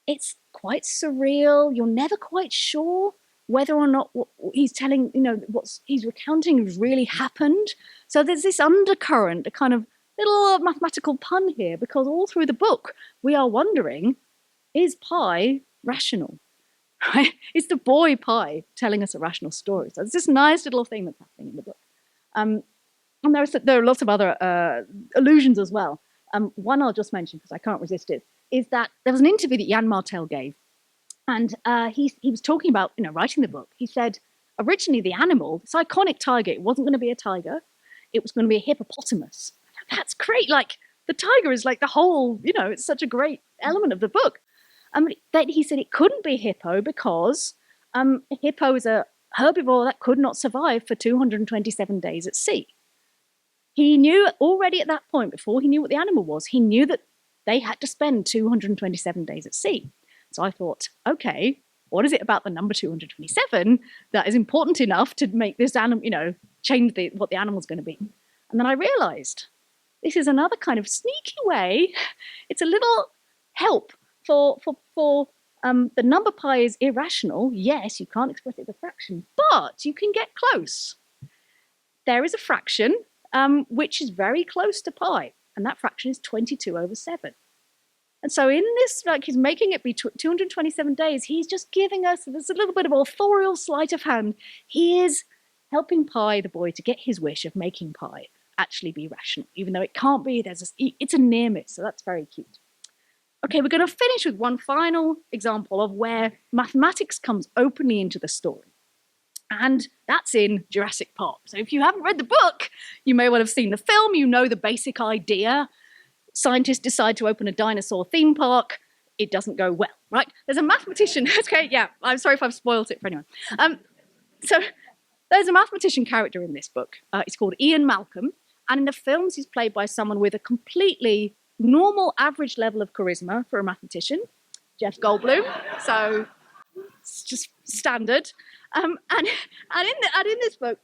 it's quite surreal. You're never quite sure whether or not what he's telling, what he's recounting has really happened. So there's this undercurrent, a kind of little mathematical pun here, because all through the book, we are wondering, is Pi rational? Right? It's the boy Pi telling us a rational story. So it's this nice little thing that's happening in the book. And there are lots of other allusions as well. One I'll just mention because I can't resist it, is that there was an interview that Jan Martel gave. And he was talking about, writing the book. He said, originally the animal, this iconic tiger, it wasn't going to be a tiger. It was going to be a hippopotamus. That's great. Like, the tiger is like the whole, it's such a great element of the book. Then he said it couldn't be hippo because a hippo is a herbivore that could not survive for 227 days at sea. He knew already at that point, before he knew what the animal was, he knew that they had to spend 227 days at sea. So I thought, okay, what is it about the number 227 that is important enough to make this animal, change what the animal's going to be? And then I realized this is another kind of sneaky way. It's a little help for the number pi is irrational. Yes, you can't express it as a fraction, but you can get close. There is a fraction which is very close to pi, and that fraction is 22 over 7. And so in this, he's making it be 227 days, he's just giving us, there's a little bit of authorial sleight of hand. He is helping Pi, the boy, to get his wish of making pi actually be rational, even though it can't be. It's a near miss, so that's very cute. Okay, we're going to finish with one final example of where mathematics comes openly into the story. And that's in Jurassic Park. So if you haven't read the book, you may well have seen the film. You know the basic idea. Scientists decide to open a dinosaur theme park. It doesn't go well, right? There's a mathematician. Okay, yeah, I'm sorry if I've spoiled it for anyone. So there's a mathematician character in this book. It's called Ian Malcolm. And in the films, he's played by someone with a completely normal, average level of charisma for a mathematician, Jeff Goldblum. So it's just standard. And in this book,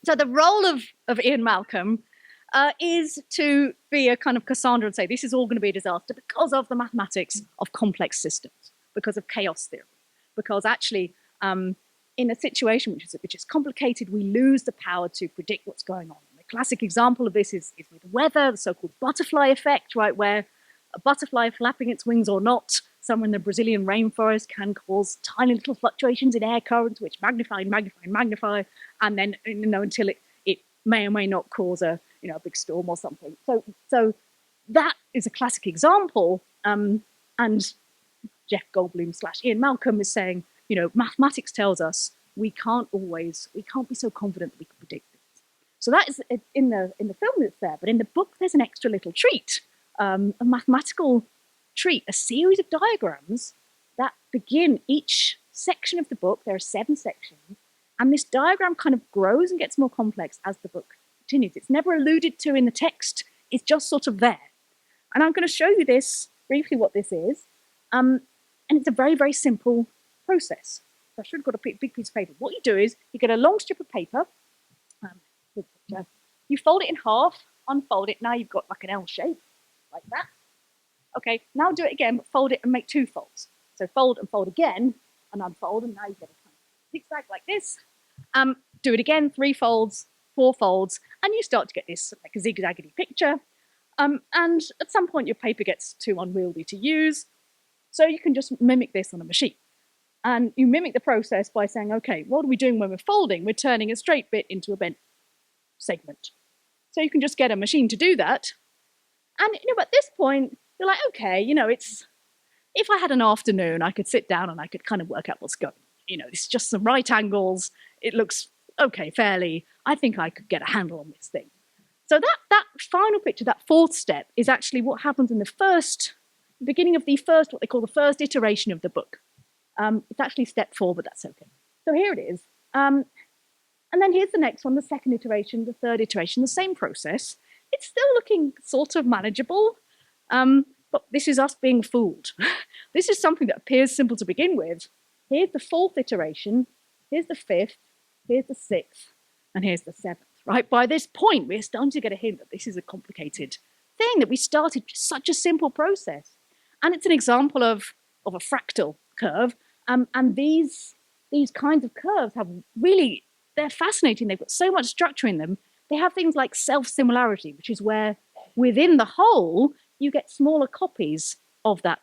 so the role of Ian Malcolm is to be a kind of Cassandra and say, this is all going to be a disaster because of the mathematics of complex systems, because of chaos theory, because actually in a situation which is complicated, we lose the power to predict what's going on. And the classic example of this is with weather, the so-called butterfly effect, right, where a butterfly flapping its wings or not, somewhere in the Brazilian rainforest can cause tiny little fluctuations in air currents, which magnify, and then until it may or may not cause a big storm or something. So that is a classic example. And Jeff Goldblum / Ian Malcolm is saying, mathematics tells us we can't be so confident that we can predict this. So that is in the film that's there, but in the book there's an extra little treat, a mathematical treat, a series of diagrams that begin each section of the book. There are 7 sections, and this diagram kind of grows and gets more complex as the book continues. It's never alluded to in the text, it's just sort of there. And I'm going to show you this, briefly what this is, and it's a very, very simple process. So I should have got a big piece of paper. What you do is you get a long strip of paper, you fold it in half, unfold it, now you've got like an L shape, like that. Okay, now do it again, but fold it and make 2 folds. So fold and fold again, and unfold, and now you get a kind of zigzag like this. Do it again, 3 folds, 4 folds, and you start to get this like a zigzaggedy picture. And at some point, your paper gets too unwieldy to use, so you can just mimic this on a machine. And you mimic the process by saying, okay, what are we doing when we're folding? We're turning a straight bit into a bent segment. So you can just get a machine to do that. And at this point, you're like, okay, it's if I had an afternoon, I could sit down and I could kind of work out what's going on. It's just some right angles. It looks okay, fairly. I think I could get a handle on this thing. So that final picture, that 4th step, is actually what happens in the beginning of the first, what they call the first iteration of the book. It's actually step 4, but that's okay. So here it is. And then here's the next one, the 2nd iteration, the 3rd iteration, the same process. It's still looking sort of manageable, but this is us being fooled. This is something that appears simple to begin with. Here's the 4th iteration, here's the 5th, here's the 6th, and here's the 7th, right? By this point, we're starting to get a hint that this is a complicated thing, that we started such a simple process. And it's an example of a fractal curve, and these kinds of curves have really, they're fascinating. They've got so much structure in them. They have things like self-similarity, which is where within the whole, you get smaller copies of that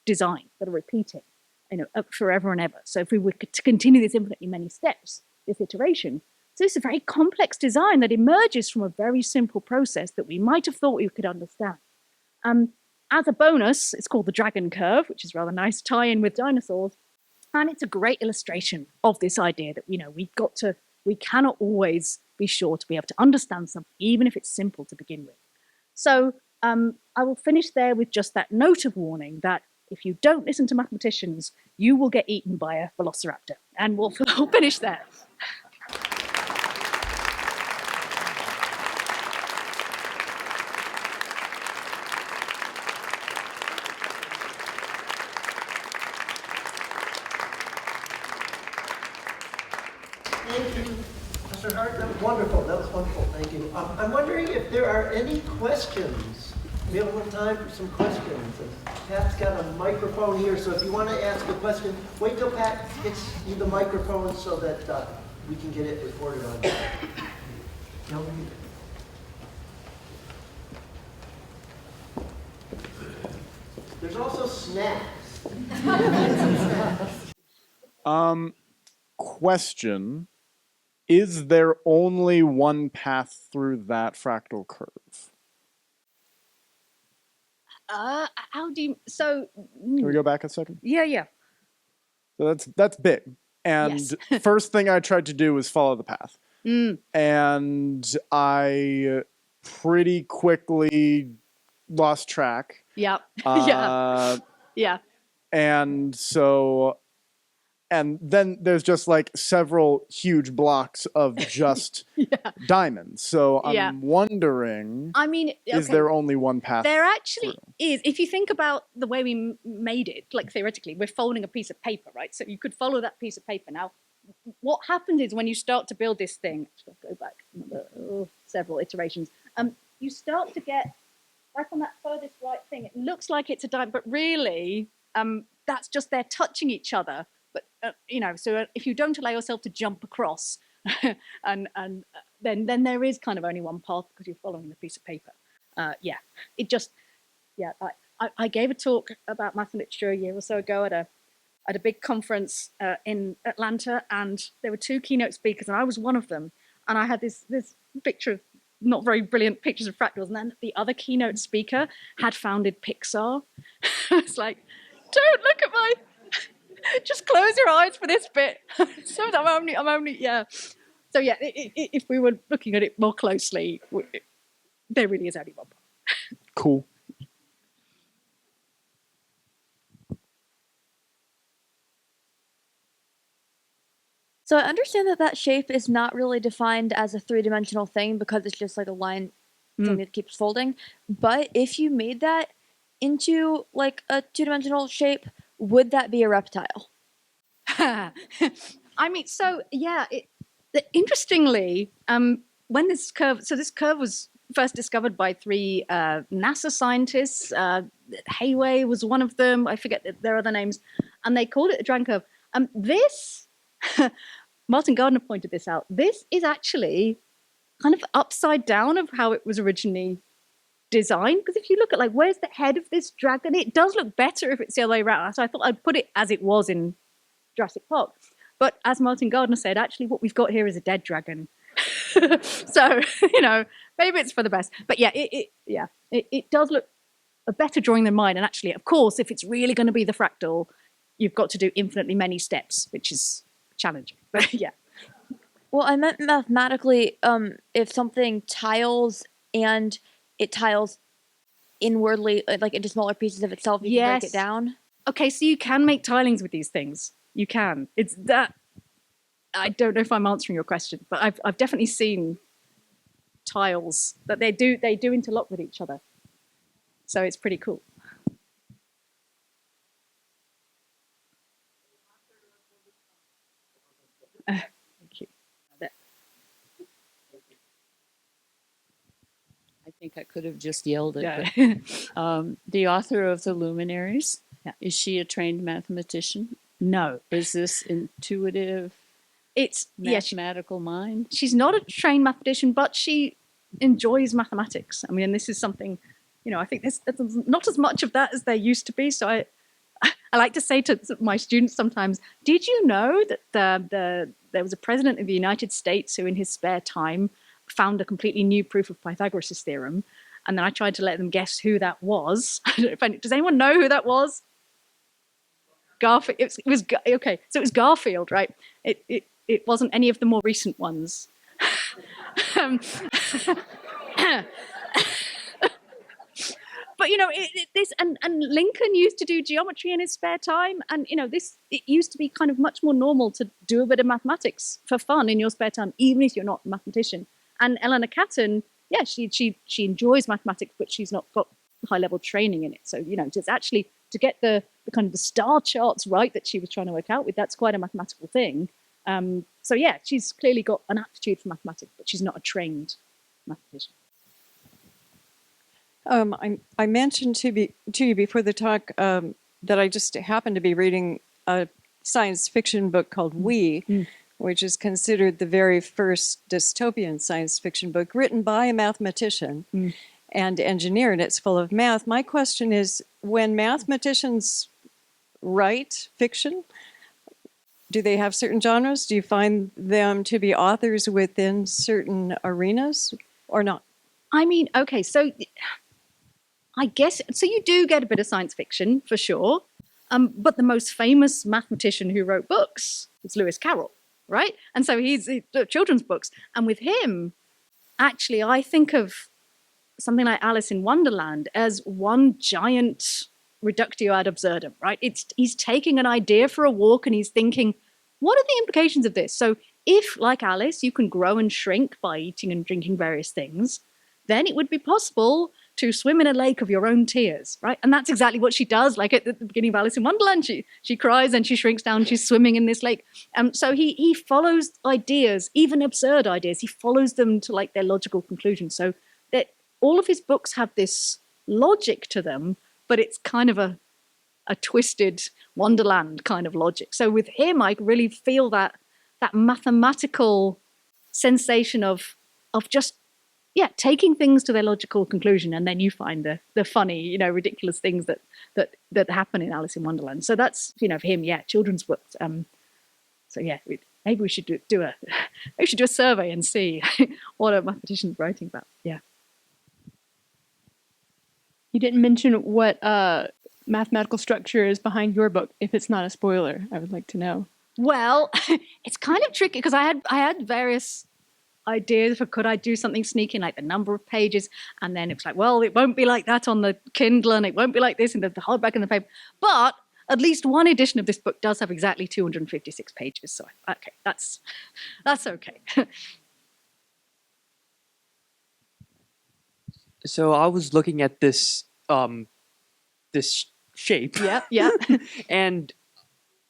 design that are repeating, forever and ever. So if we were to continue this infinitely many steps, this iteration, so it's a very complex design that emerges from a very simple process that we might have thought we could understand. As a bonus, it's called the dragon curve, which is rather nice tie-in with dinosaurs. And it's a great illustration of this idea that, we cannot always be sure to be able to understand something, even if it's simple to begin with. So I will finish there with just that note of warning that if you don't listen to mathematicians, you will get eaten by a velociraptor. And we'll finish there. Thank you, Professor Hart. That was wonderful. That was wonderful. Thank you. I'm wondering if there are any questions. We have a little time for some questions. Pat's got a microphone here, so if you want to ask a question, wait till Pat gets you the microphone so that we can get it recorded on. No? There's also snacks. Question. Is there only one path through that fractal curve? How do you, so... Can we go back a second? Yeah. So that's big. And Yes. first thing I tried to do was follow the path. And I pretty quickly lost track. Yeah. Yeah. And so... And then there's just like several huge blocks of just diamonds. So I'm wondering, I mean, is there only one path? There actually through? is. If you think about the way we made it, like theoretically, we're folding a piece of paper, right? So you could follow that piece of paper. Now, what happens is when you start to build this thing, I'll go back several iterations, you start to get, like on that furthest right thing, it looks like it's a diamond, but really, that's just they're touching each other. But, so if you don't allow yourself to jump across, then there is kind of only one path because you're following the piece of paper. I gave a talk about math and literature a year or so ago at a big conference in Atlanta, and there were 2 keynote speakers, and I was one of them. And I had this picture of not very brilliant pictures of fractals, and then the other keynote speaker had founded Pixar. It's like, don't look at my... Just close your eyes for this bit. So I'm only. So if we were looking at it more closely, there really is only one. Cool. So I understand that shape is not really defined as a 3-dimensional thing because it's just like a line thing that keeps folding. But if you made that into like a 2-dimensional shape, would that be a reptile? I mean, so interestingly, when this curve was first discovered by 3 NASA scientists. Hayway was one of them. I forget their other names, and they called it the dragon curve. This Martin Gardner pointed this out. This is actually kind of upside down of how it was originally designed. Because if you look at like, where's the head of this dragon? It does look better if it's the other way around. So I thought I'd put it as it was in Jurassic Park. But as Martin Gardner said, actually what we've got here is a dead dragon. So, you know, maybe it's for the best. But yeah, it does look a better drawing than mine. And actually, of course, if it's really going to be the fractal, you've got to do infinitely many steps, which is challenging. But yeah. Well, I meant mathematically, if something tiles and it tiles inwardly, like into smaller pieces of itself, you can break it down. Okay, so you can make tilings with these things. You can. It's that. I don't know if I'm answering your question, but I've definitely seen tiles that they do interlock with each other. So it's pretty cool. Thank you. I think I could have just yelled it. Yeah. But, the author of The Luminaries, Yeah. is she a trained mathematician? No, Is this intuitive, it's mathematical mind? she's not a trained mathematician, but she enjoys mathematics. I mean, and this is something, you know, I think there's not as much of that as there used to be. So I like to say to my students sometimes, did you know that there was a president of the United States who in his spare time found a completely new proof of Pythagoras' theorem? And then I tried to let them guess who that was. Does anyone know who that was? Garfield. It was okay. So it was Garfield, right? It wasn't any of the more recent ones. But you know, this and Lincoln used to do geometry in his spare time, and you know, it used to be kind of much more normal to do a bit of mathematics for fun in your spare time, even if you're not a mathematician. And Eleanor Catton, yeah, she enjoys mathematics, but she's not got high level training in it. So you know, it's actually to get the kind of the star charts right that she was trying to work out with, that's quite a mathematical thing. So yeah, she's clearly got an aptitude for mathematics, but she's not a trained mathematician. I mentioned to you before the talk that I just happened to be reading a science fiction book called We, which is considered the very first dystopian science fiction book written by a mathematician and engineer, and it's full of math. My question is, when mathematicians write fiction, do they have certain genres? Do you find them to be authors within certain arenas or not? I mean, okay, so I guess, so you do get a bit of science fiction for sure, but the most famous mathematician who wrote books is Lewis Carroll, right? And so he's children's books. And with him, actually, I think of something like Alice in Wonderland as one giant reductio ad absurdum, right? He's taking an idea for a walk and he's thinking, what are the implications of this? So if, like Alice, you can grow and shrink by eating and drinking various things, then it would be possible to swim in a lake of your own tears, right? And that's exactly what she does. Like at the beginning of Alice in Wonderland, she cries and she shrinks down, she's swimming in this lake. So he follows ideas, even absurd ideas, he follows them to like their logical conclusion. So that all of his books have this logic to them, but it's kind of a twisted Wonderland kind of logic. So with him, I really feel that mathematical sensation of just, yeah, taking things to their logical conclusion, and then you find the funny, you know, ridiculous things that happen in Alice in Wonderland. So that's, you know, for him, yeah, children's books. So yeah, maybe we should do a survey and see what a mathematician's writing about. Yeah. You didn't mention what mathematical structure is behind your book. If it's not a spoiler, I would like to know. Well, it's kind of tricky because I had various ideas for could I do something sneaky like the number of pages, and then it's like, well, it won't be like that on the Kindle and it won't be like this in the hardback and the paper, but at least one edition of this book does have exactly 256 pages, so okay, that's okay. So I was looking at this this shape, yeah and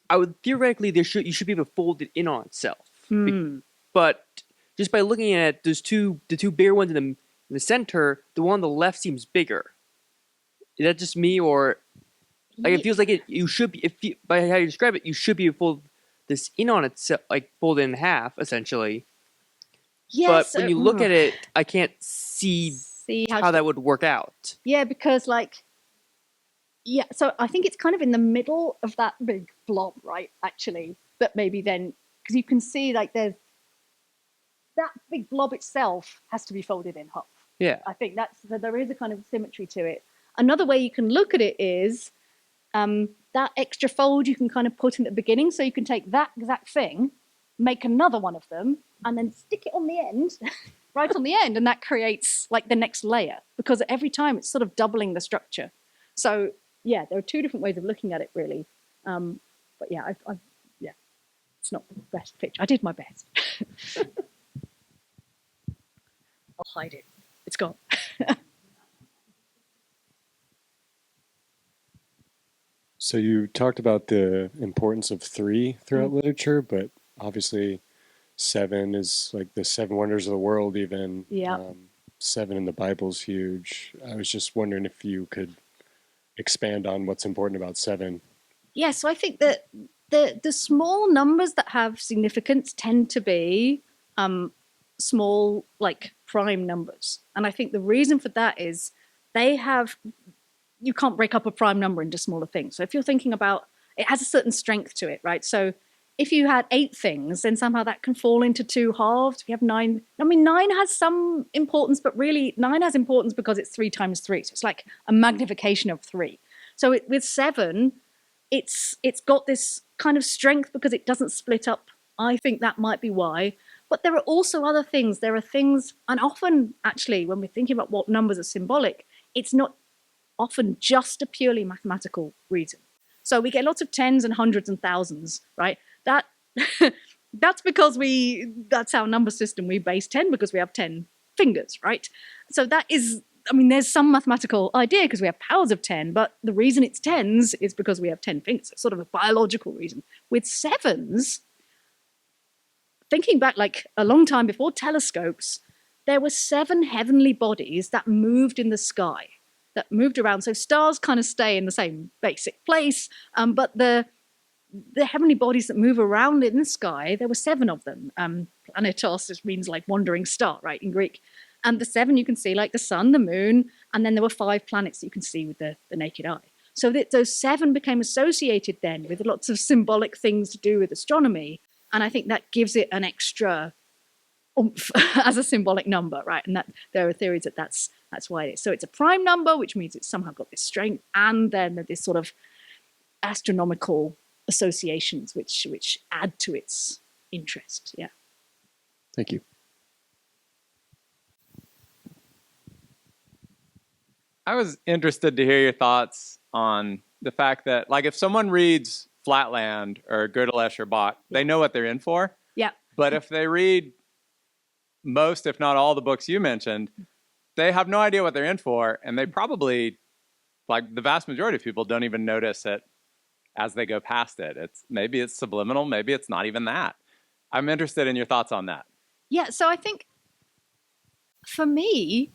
I would theoretically you should be able to fold it in on itself, but just by looking at it, there's the two bigger ones in the center. The one on the left seems bigger. Is that just me, or like it feels like you should be? By how you describe it, you should be able this in on itself, like folded in half, essentially. Yeah, But so- when you look at it, I can't see see how that would work out. Yeah, because so I think it's kind of in the middle of that big blob, right? Actually, that maybe then, because you can see like there's that big blob itself has to be folded in half. Yeah. I think there is a kind of symmetry to it. Another way you can look at it is that extra fold you can kind of put in at the beginning, so you can take that exact thing, make another one of them, and then stick it on the end, right on the end, and that creates like the next layer, because every time it's sort of doubling the structure. So yeah, there are two different ways of looking at it, really. But yeah, yeah, it's not the best picture. I did my best. I'll hide it. It's gone. So you talked about the importance of 3 throughout literature, but obviously 7 is like the 7 wonders of the world even. Yeah. 7 in the Bible's huge. I was just wondering if you could expand on what's important about 7. Yeah, so I think that the small numbers that have significance tend to be small, like prime numbers. And I think the reason for that is you can't break up a prime number into smaller things. So if you're thinking about, it has a certain strength to it, right? So if you had 8 things, then somehow that can fall into 2 halves. If you have 9, I mean, 9 has some importance, but really 9 has importance because it's 3 times 3. So it's like a magnification of 3. So with 7, it's got this kind of strength because it doesn't split up. I think that might be why. But there are also other things. There are things, and often actually when we're thinking about what numbers are symbolic, it's not often just a purely mathematical reason. So we get lots of tens and hundreds and thousands, right? That's because that's our number system. We base 10 because we have 10 fingers, right? So that is, I mean, there's some mathematical idea because we have powers of 10, but the reason it's tens is because we have 10 fingers. It's sort of a biological reason. With 7s, thinking back like a long time before telescopes, there were 7 heavenly bodies that moved in the sky, that moved around. So stars kind of stay in the same basic place, but the heavenly bodies that move around in the sky, there were 7 of them. Planetos just means like wandering star, right, in Greek. And the 7 you can see like the sun, the moon, and then there were 5 planets that you can see with the naked eye. So those 7 became associated then with lots of symbolic things to do with astronomy. And I think that gives it an extra oomph as a symbolic number, right? And that there are theories that that's why it is. So it's a prime number, which means it's somehow got this strength, and then this sort of astronomical associations which add to its interest. Yeah. Thank you. I was interested to hear your thoughts on the fact that, like, if someone reads Flatland or Gödel or Bach, they know what they're in for. Yeah. But if they read most, if not all, the books you mentioned, they have no idea what they're in for, and they probably, like the vast majority of people, don't even notice it as they go past it. Maybe it's subliminal, maybe it's not even that. I'm interested in your thoughts on that. Yeah, so I think for me,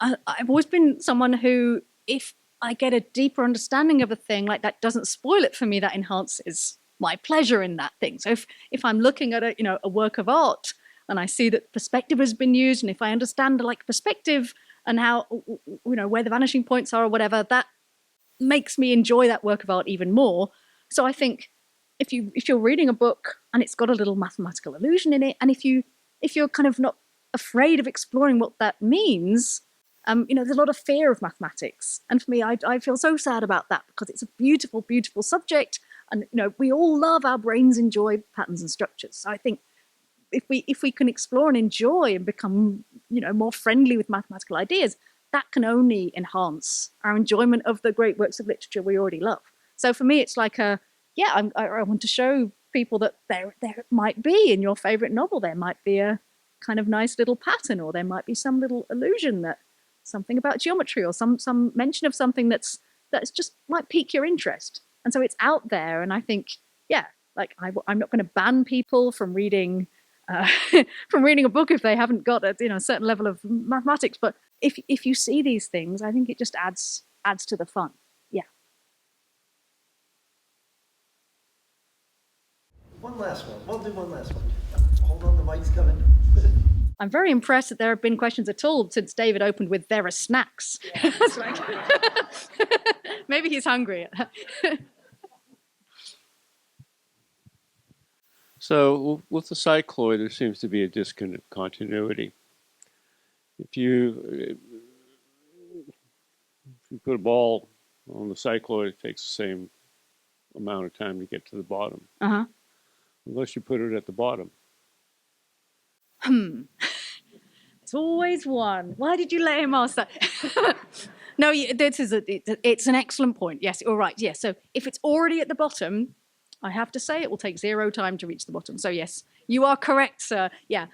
I've always been someone who, if I get a deeper understanding of a thing, like that doesn't spoil it for me, that enhances my pleasure in that thing. So if I'm looking at a work of art and I see that perspective has been used, and if I understand like perspective and how, where the vanishing points are or whatever, that makes me enjoy that work of art even more. So I think if you're reading a book and it's got a little mathematical illusion in it, and if you're kind of not afraid of exploring what that means, there's a lot of fear of mathematics. And for me, I feel so sad about that because it's a beautiful, beautiful subject. And, we all love, our brains enjoy patterns and structures. So I think if we can explore and enjoy and become, more friendly with mathematical ideas, that can only enhance our enjoyment of the great works of literature we already love. So for me, it's like I want to show people that there might be in your favorite novel, there might be a kind of nice little pattern, or there might be some little illusion, that something about geometry, or some mention of something that's just might pique your interest. And so it's out there. And I think, I'm not going to ban people from reading a book if they haven't got a certain level of mathematics. But if you see these things, I think it just adds to the fun. Yeah. One last one. We'll do one last one. Hold on, the mic's coming. I'm very impressed that there have been questions at all since David opened with "there are snacks." It's like- Maybe he's hungry. So with the cycloid, there seems to be a discontinuity. If you put a ball on the cycloid, it takes the same amount of time to get to the bottom, unless you put it at the bottom. It's always one. Why did you let him ask that? No, it's an excellent point. Yes, all right. Yes, so if it's already at the bottom, I have to say it will take 0 time to reach the bottom. So yes, you are correct, sir. Yeah.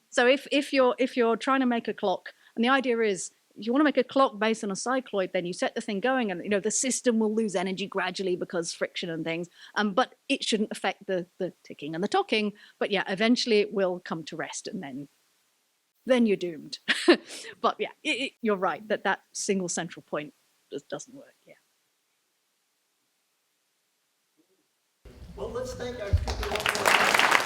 So if you're trying to make a clock, and the idea is, if you want to make a clock based on a cycloid, then you set the thing going, and the system will lose energy gradually because friction and things. But it shouldn't affect the ticking and the talking. But yeah, eventually it will come to rest, and then you're doomed. But yeah, you're right that single central point just doesn't work. Yeah. Well, let's thank our speaker.